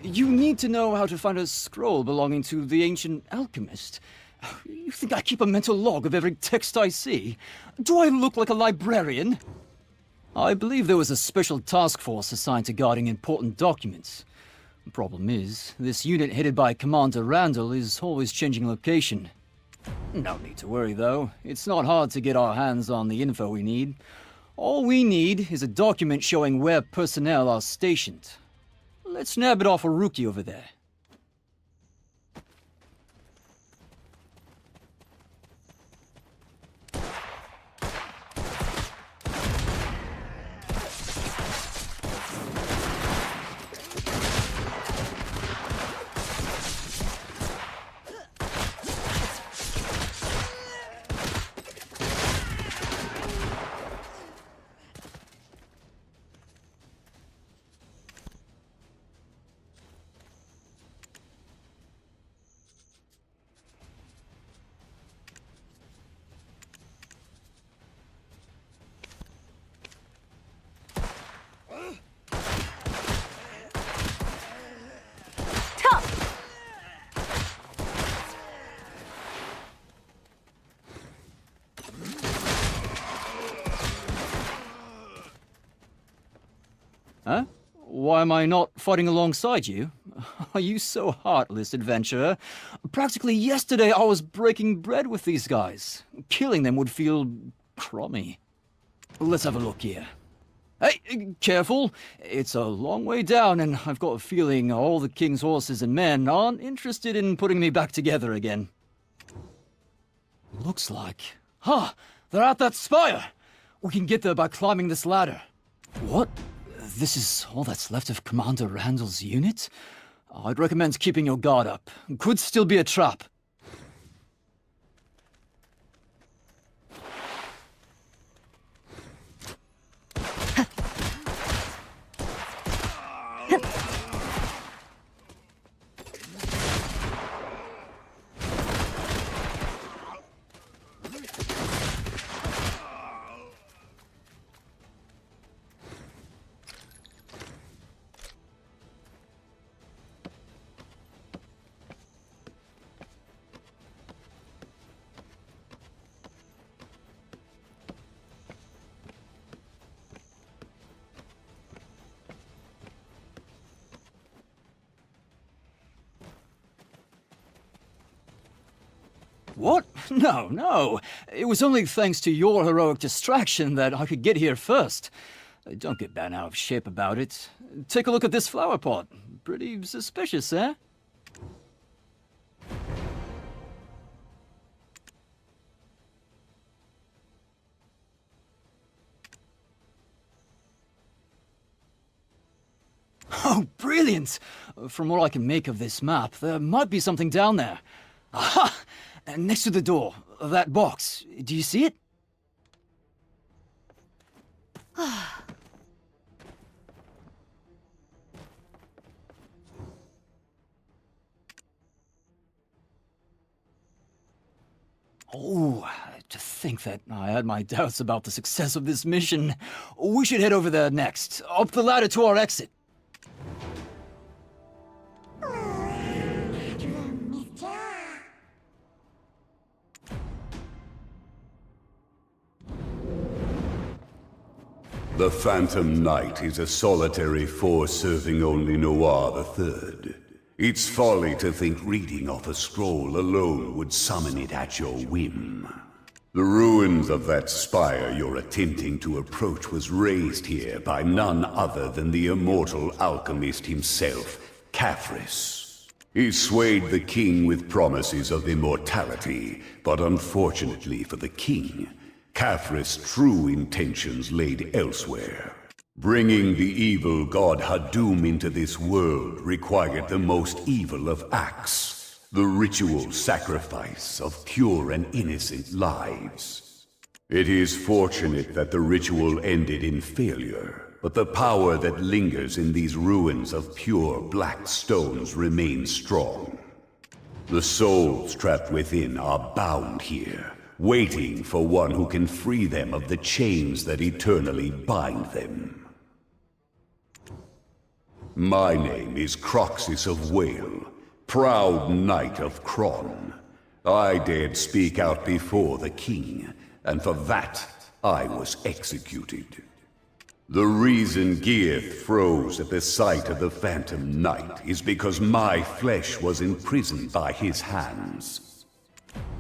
You need to know how to find a scroll belonging to the ancient alchemist. You think I keep a mental log of every text I see? Do I look like a librarian? I believe there was a special task force assigned to guarding important documents. The problem is, this unit headed by Commander Randall is always changing location. No need to worry, though. It's not hard to get our hands on the info we need. All we need is a document showing where personnel are stationed. Let's nab it off a rookie over there. Huh? Why am I not fighting alongside you? Are you so heartless, adventurer? Practically yesterday I was breaking bread with these guys. Killing them would feel crummy. Let's have a look here. Hey, careful! It's a long way down, and I've got a feeling all the king's horses and men aren't interested in putting me back together again. Looks like... Ha! They're at that spire! We can get there by climbing this ladder. What? This is all that's left of Commander Randall's unit? I'd recommend keeping your guard up. Could still be a trap. What? No. It was only thanks to your heroic distraction that I could get here first. Don't get bent out of shape about it. Take a look at this flower pot. Pretty suspicious, eh? Oh, brilliant! From what I can make of this map, there might be something down there. Aha! Next to the door, that box. Do you see it? Oh, to think that I had my doubts about the success of this mission. We should head over there next, up the ladder to our exit. The Phantom Knight is a solitary force serving only Noir III. It's folly to think reading off a scroll alone would summon it at your whim. The ruins of that spire you're attempting to approach was raised here by none other than the immortal alchemist himself, Caphras. He swayed the king with promises of immortality, but unfortunately for the king, Caphras' true intentions laid elsewhere. Bringing the evil god Hadum into this world required the most evil of acts, the ritual sacrifice of pure and innocent lives. It is fortunate that the ritual ended in failure, but the power that lingers in these ruins of pure black stones remains strong. The souls trapped within are bound here, waiting for one who can free them of the chains that eternally bind them. My name is Croxus of Whale, proud knight of Kron. I dared speak out before the king, and for that I was executed. The reason Giath froze at the sight of the Phantom Knight is because my flesh was imprisoned by his hands.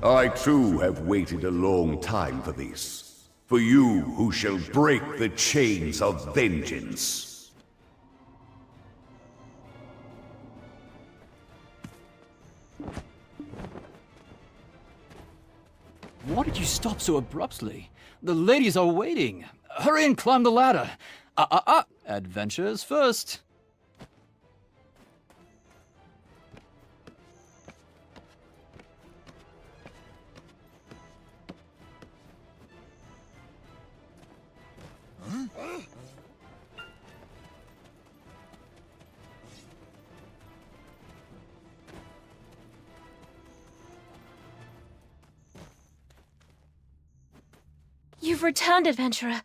I too have waited a long time for this, for you who shall break the chains of vengeance. Why did you stop so abruptly? The ladies are waiting. Hurry and climb the ladder. Adventures first. You've returned, adventurer.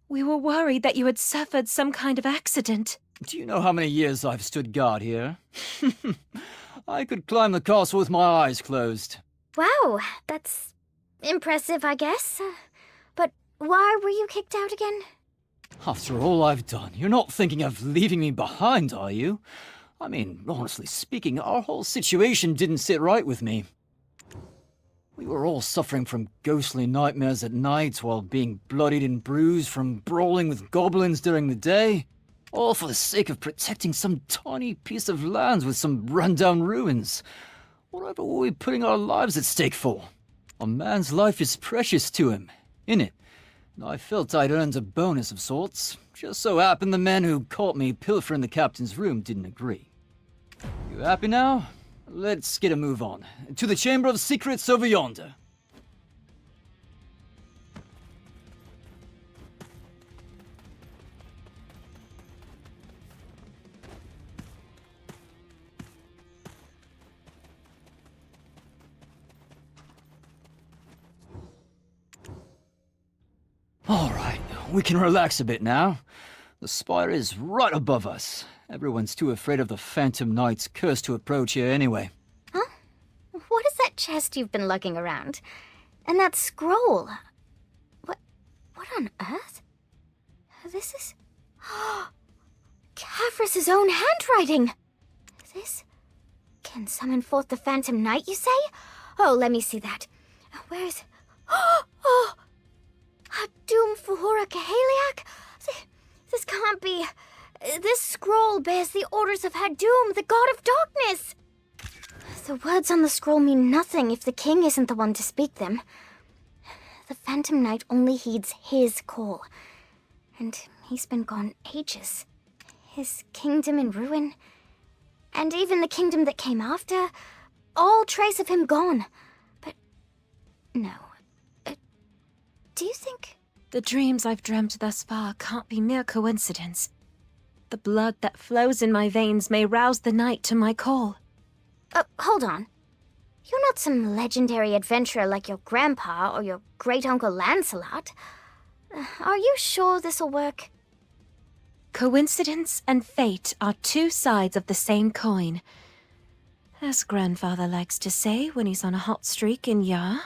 We were worried that you had suffered some kind of accident. Do you know how many years I've stood guard here? I could climb the castle with my eyes closed. Wow, that's impressive, I guess. But why were you kicked out again? After all I've done, you're not thinking of leaving me behind, are you? I mean, honestly speaking, our whole situation didn't sit right with me. We were all suffering from ghostly nightmares at night while being bloodied and bruised from brawling with goblins during the day. All for the sake of protecting some tiny piece of land with some rundown ruins. Whatever were we putting our lives at stake for? A man's life is precious to him, innit? And I felt I'd earned a bonus of sorts. Just so happened the men who caught me pilfering the captain's room didn't agree. You happy now? Let's get a move on. To the Chamber of Secrets over yonder. All right, we can relax a bit now. The spire is right above us. Everyone's too afraid of the Phantom Knight's curse to approach here anyway. Huh? What is that chest you've been lugging around? And that scroll? What on earth? This is... Caphras' own handwriting! This can summon forth the Phantom Knight, you say? Oh, let me see that. Where's... Oh! Hadum Fuhura Kahaliak? This can't be... This scroll bears the orders of Hadum, the god of darkness! The words on the scroll mean nothing if the king isn't the one to speak them. The Phantom Knight only heeds his call. And he's been gone ages. his kingdom in ruin, and even the kingdom that came after, all trace of him gone. But no. Do you think... The dreams I've dreamt thus far can't be mere coincidence. The blood that flows in my veins may rouse the night to my call. Hold on. You're not some legendary adventurer like your grandpa or your great-uncle Lancelot. Are you sure this'll work? Coincidence and fate are two sides of the same coin. As grandfather likes to say when he's on a hot streak in Giath.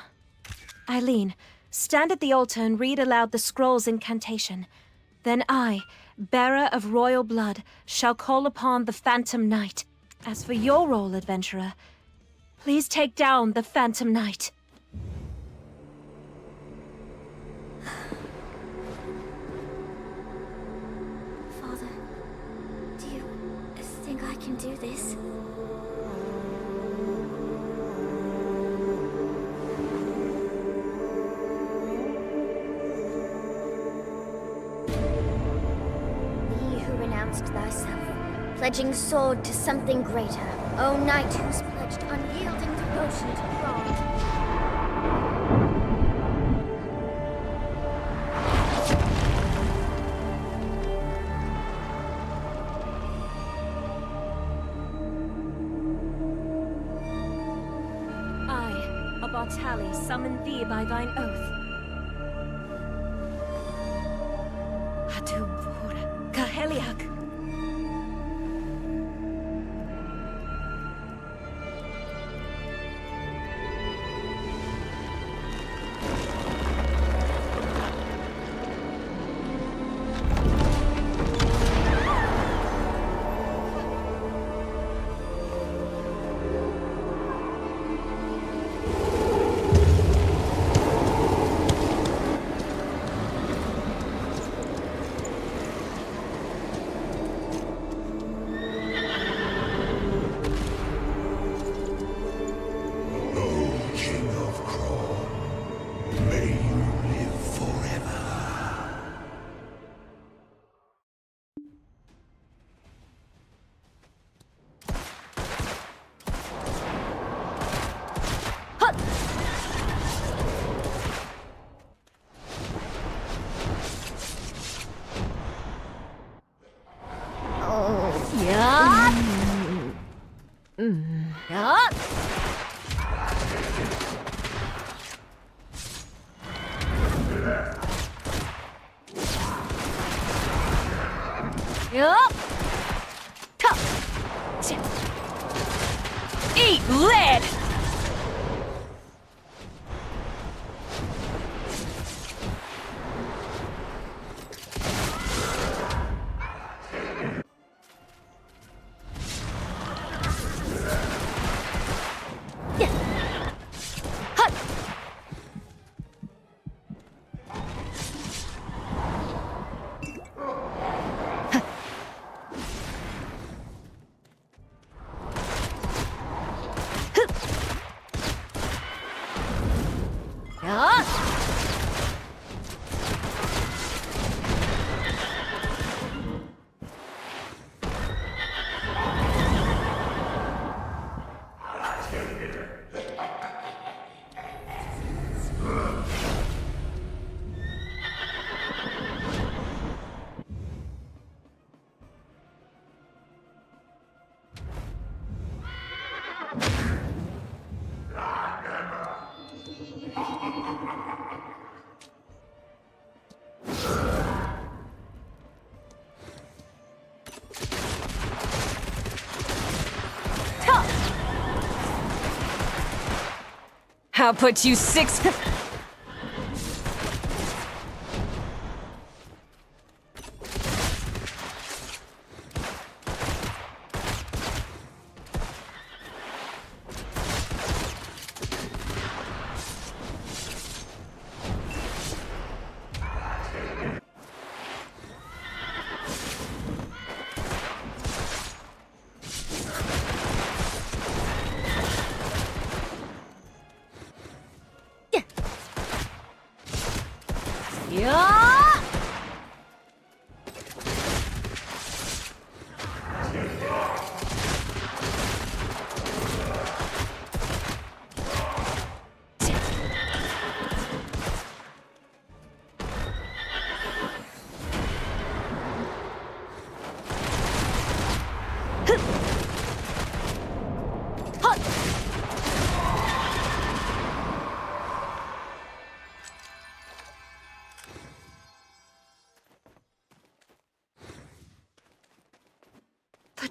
Eileen, stand at the altar and read aloud the scroll's incantation. Then I, bearer of royal blood, shall call upon the Phantom Knight. As for your role, adventurer, please take down the Phantom Knight. Father, do you think I can do this? Thee who renounced thyself, pledging sword to something greater, O knight who's pledged unyielding devotion to God. I, a Bartali, summon thee by thine oath. Atum vor Kaheliak. Eat lead! I'll put you six...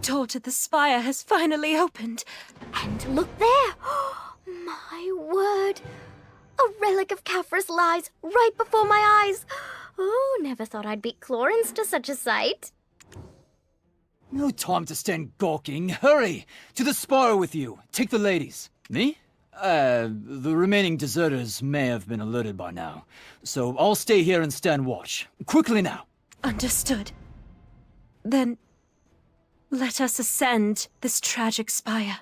door to the spire has finally opened. And look there! My word! A relic of Khafra's lies right before my eyes! Oh, never thought I'd beat Clorens to such a sight. No time to stand gawking. Hurry! To the spire with you. Take the ladies. Me? The remaining deserters may have been alerted by now. So I'll stay here and stand watch. Quickly now. Understood. Then, let us ascend this tragic spire.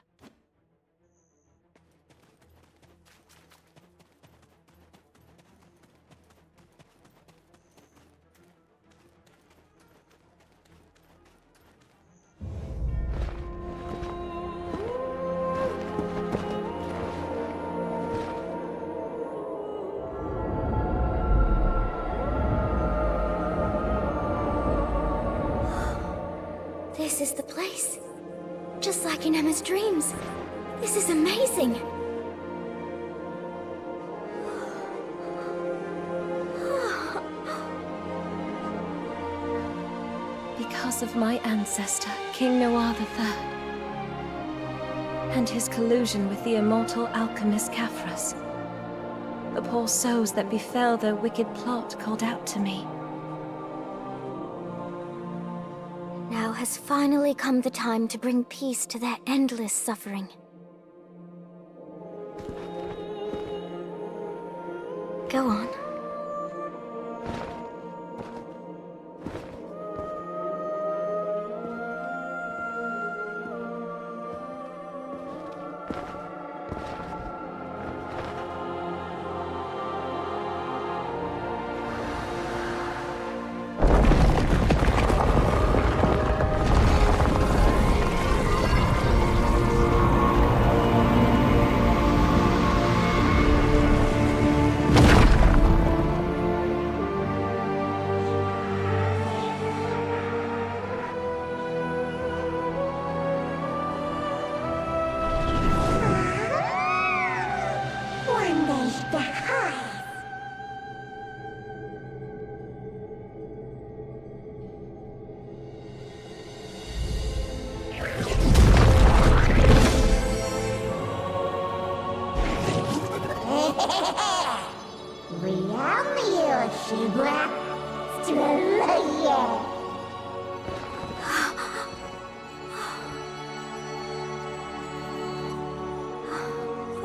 This is the place. Just like in Emma's dreams. This is amazing. Because of my ancestor, King Noir III, and his collusion with the immortal alchemist Khafras, the poor souls that befell their wicked plot called out to me. Now has finally come the time to bring peace to their endless suffering. Go on.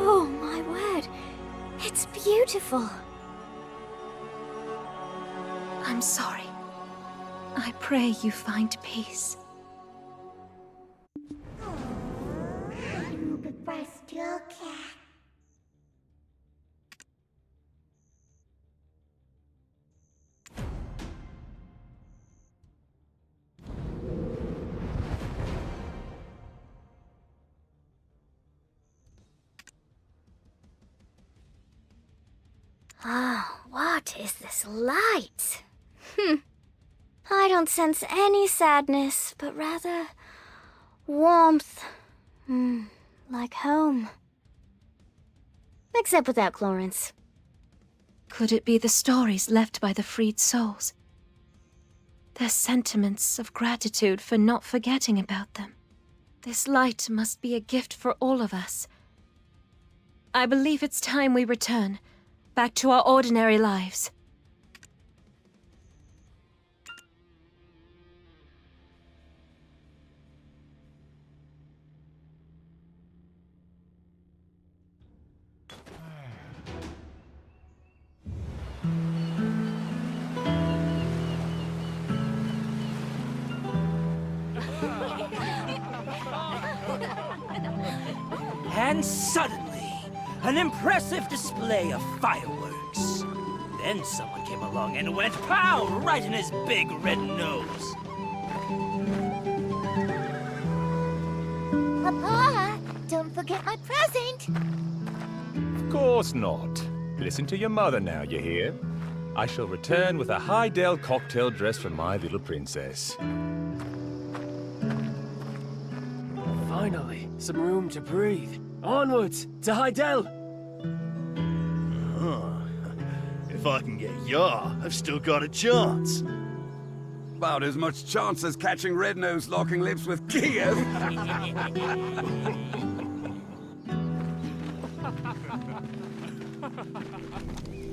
Oh my word, it's beautiful. I'm sorry. I pray you find peace. Ah, what is this light? I don't sense any sadness, but rather warmth. Like home. Except without Clorens. Could it be the stories left by the freed souls? Their sentiments of gratitude for not forgetting about them. This light must be a gift for all of us. I believe it's time we return, back to our ordinary lives. And suddenly, an impressive display of fireworks. Then someone came along and went pow right in his big red nose. Papa, don't forget my present. Of course not. Listen to your mother now, you hear? I shall return with a Highdale cocktail dress for my little princess. Finally, some room to breathe. Onwards, to Highdale! If I can get Giath, I've still got a chance. about as much chance as catching Red-Nose locking lips with Giath.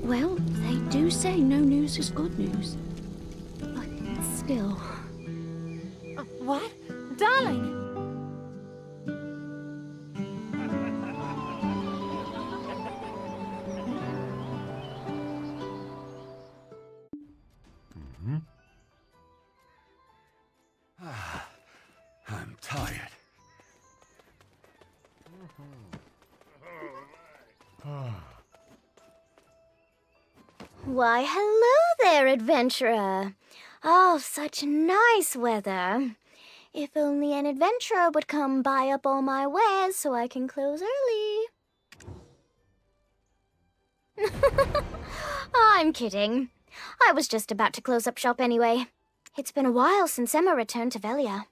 Well, they do say no news is good news. But still... What? Darling! I'm tired. Why, hello there, adventurer. Oh, such nice weather. If only an adventurer would come buy up all my wares so I can close early. I'm kidding. I was just about to close up shop anyway. It's been a while since Emma returned to Velia.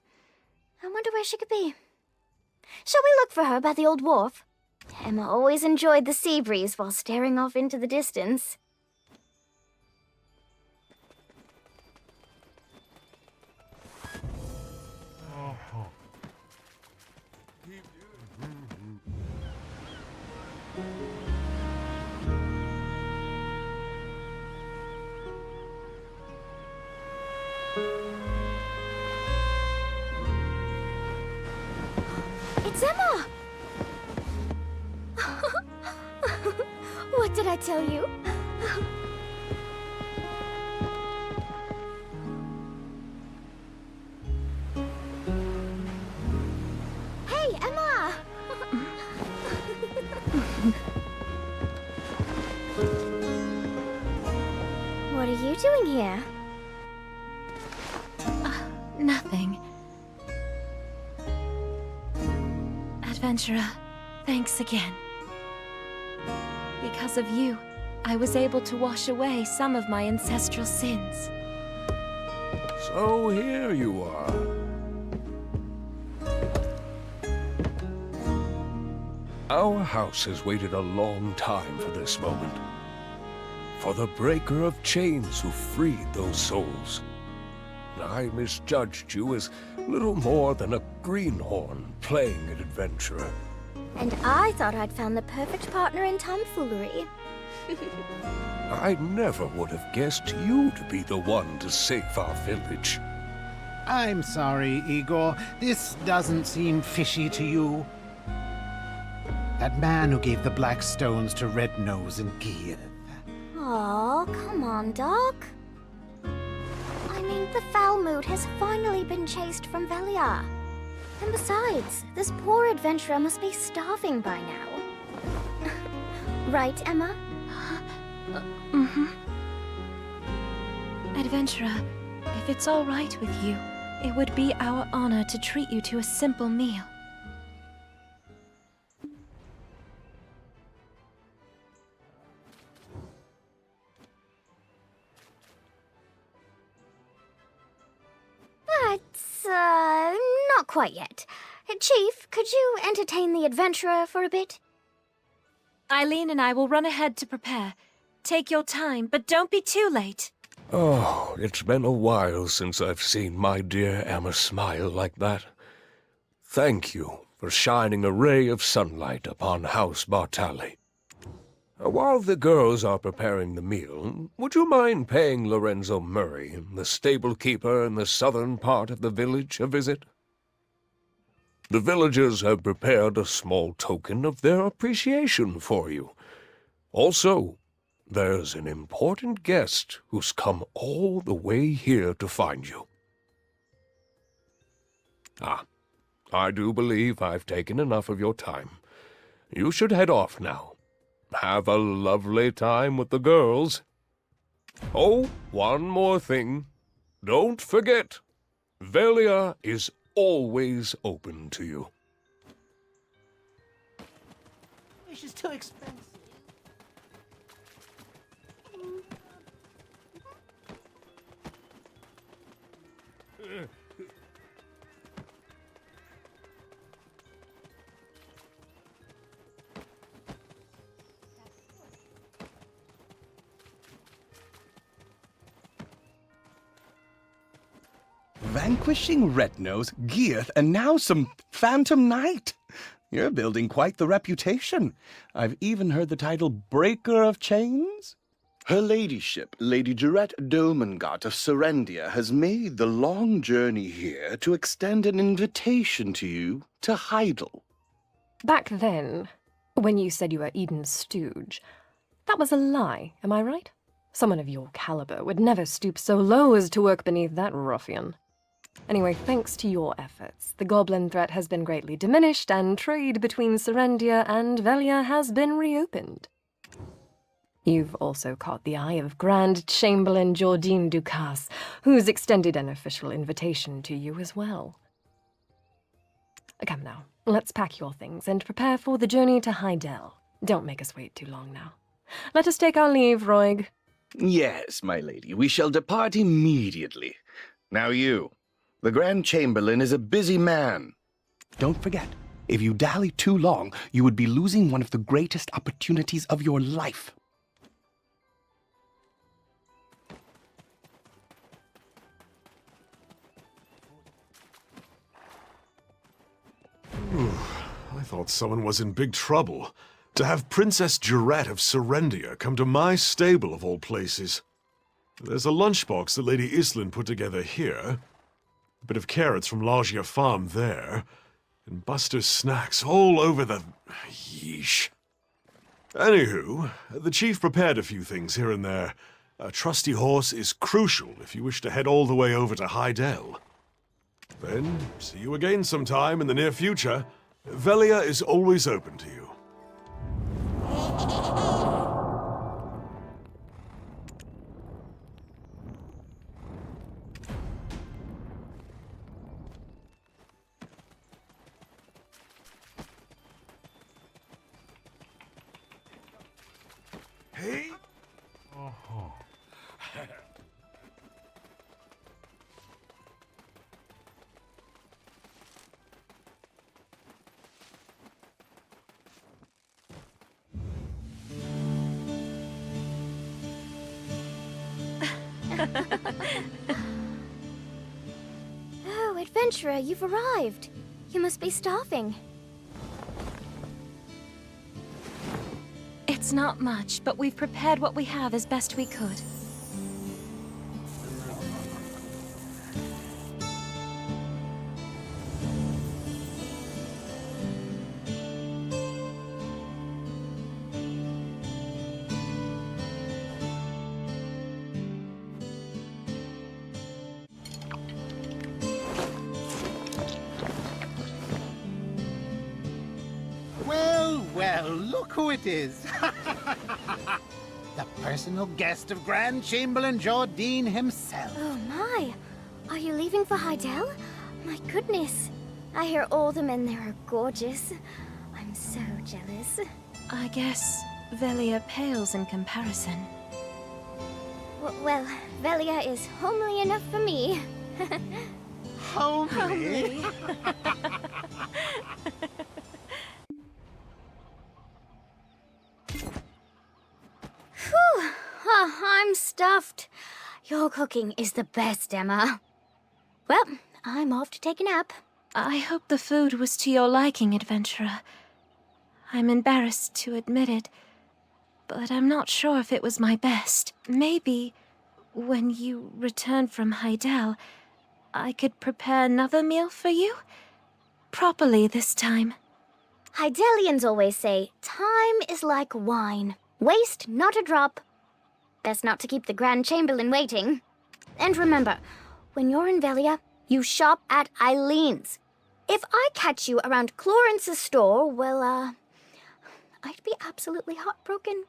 I wonder where she could be. Shall we look for her by the old wharf? Emma always enjoyed the sea breeze while staring off into the distance. It's Emma! What did I tell you? Hey, Emma! What are you doing here? Nothing. Adventurer, thanks again. Because of you, I was able to wash away some of my ancestral sins. So here you are. Our house has waited a long time for this moment. For the breaker of chains who freed those souls. I misjudged you as little more than a greenhorn playing an adventurer. And I thought I'd found the perfect partner in tomfoolery. I never would have guessed you to be the one to save our village. I'm sorry, Igor. This doesn't seem fishy to you. That man who gave the black stones to Red-Nose and Giath. Aw, come on, Doc. I mean, the foul mood has finally been chased from Velia. And besides, this poor adventurer must be starving by now. Right, Emma? Mm-hmm. Adventurer, if it's all right with you, it would be our honor to treat you to a simple meal. Not quite yet. Chief, could you entertain the adventurer for a bit? Eileen and I will run ahead to prepare. Take your time, but don't be too late. Oh, it's been a while since I've seen my dear Emma smile like that. Thank you for shining a ray of sunlight upon House Bartali. While the girls are preparing the meal, would you mind paying Lorenzo Murray, the stable keeper in the southern part of the village, a visit? The villagers have prepared a small token of their appreciation for you. Also, there's an important guest who's come all the way here to find you. I do believe I've taken enough of your time. You should head off now. Have a lovely time with the girls. Oh, one more thing. Don't forget, Velia is always open to you. Fish is too expensive. Vanquishing Red Nose, Giath, and now some Phantom Knight. You're building quite the reputation. I've even heard the title Breaker of Chains. Her ladyship, Lady Jarette Dolmengot of Serendia, has made the long journey here to extend an invitation to you to Heidel. Back then, when you said you were Eden's stooge, that was a lie, am I right? Someone of your caliber would never stoop so low as to work beneath that ruffian. Anyway, thanks to your efforts, the goblin threat has been greatly diminished and trade between Serendia and Velia has been reopened. You've also caught the eye of Grand Chamberlain Jordine Ducasse, who's extended an official invitation to you as well. Come now, let's pack your things and prepare for the journey to Heidel. Don't make us wait too long now. Let us take our leave, Roig. Yes, my lady, we shall depart immediately. Now you, the Grand Chamberlain is a busy man. Don't forget, if you dally too long, you would be losing one of the greatest opportunities of your life. I thought someone was in big trouble. To have Princess Jarette of Serendia come to my stable of all places. There's a lunchbox that Lady Islin put together here, a bit of carrots from Lagia Farm there, and Buster's snacks all over the... yeesh. Anywho, the chief prepared a few things here and there. A trusty horse is crucial if you wish to head all the way over to Heidel. Then, see you again sometime in the near future. Velia is always open to you. Hey! Oh. Oh, adventurer, you've arrived. You must be starving. It's not much, but we've prepared what we have as best we could. Well, look who it is. The personal guest of Grand Chamberlain Jordine himself. Oh my! Are you leaving for Heidel? My goodness. I hear all the men there are gorgeous. I'm so jealous. I guess Velia pales in comparison. Well, Velia is homely enough for me. Homely? Whew! Oh, I'm stuffed. Your cooking is the best, Emma. Well, I'm off to take a nap. I hope the food was to your liking, adventurer. I'm embarrassed to admit it, but I'm not sure if it was my best. Maybe, when you return from Heidel, I could prepare another meal for you? Properly this time. Heidelians always say, time is like wine. Waste not a drop. Best not to keep the Grand Chamberlain waiting. And remember, when you're in Velia, you shop at Eileen's. If I catch you around Clarence's store, well, I'd be absolutely heartbroken.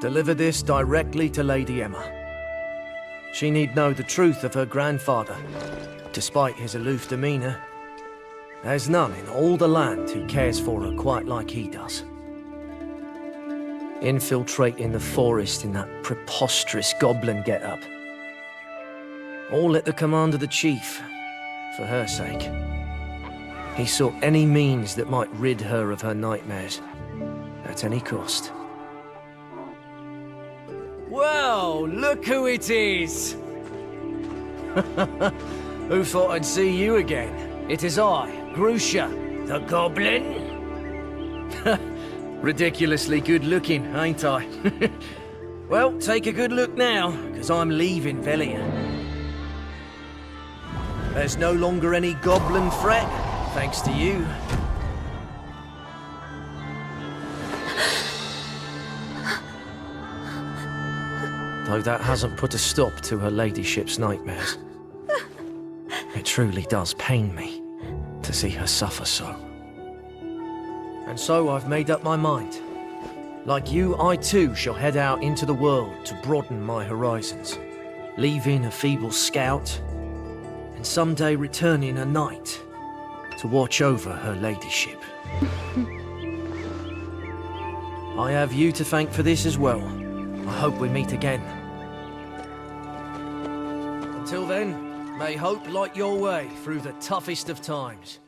Deliver this directly to Lady Emma. She need know the truth of her grandfather. Despite his aloof demeanor, there's none in all the land who cares for her quite like he does. Infiltrating the forest in that preposterous goblin get-up. All at the command of the chief, for her sake. He sought any means that might rid her of her nightmares, at any cost. Well, look who it is! Who thought I'd see you again? It is I, Grusha, the goblin. Ridiculously good looking, ain't I? Well, take a good look now, because I'm leaving Velia. There's no longer any goblin threat, thanks to you. Though that hasn't put a stop to her ladyship's nightmares. It truly does pain me to see her suffer so. And so I've made up my mind. Like you, I too shall head out into the world to broaden my horizons, leaving a feeble scout, and someday returning a knight to watch over her ladyship. I have you to thank for this as well. I hope we meet again. Until then, may hope light your way through the toughest of times.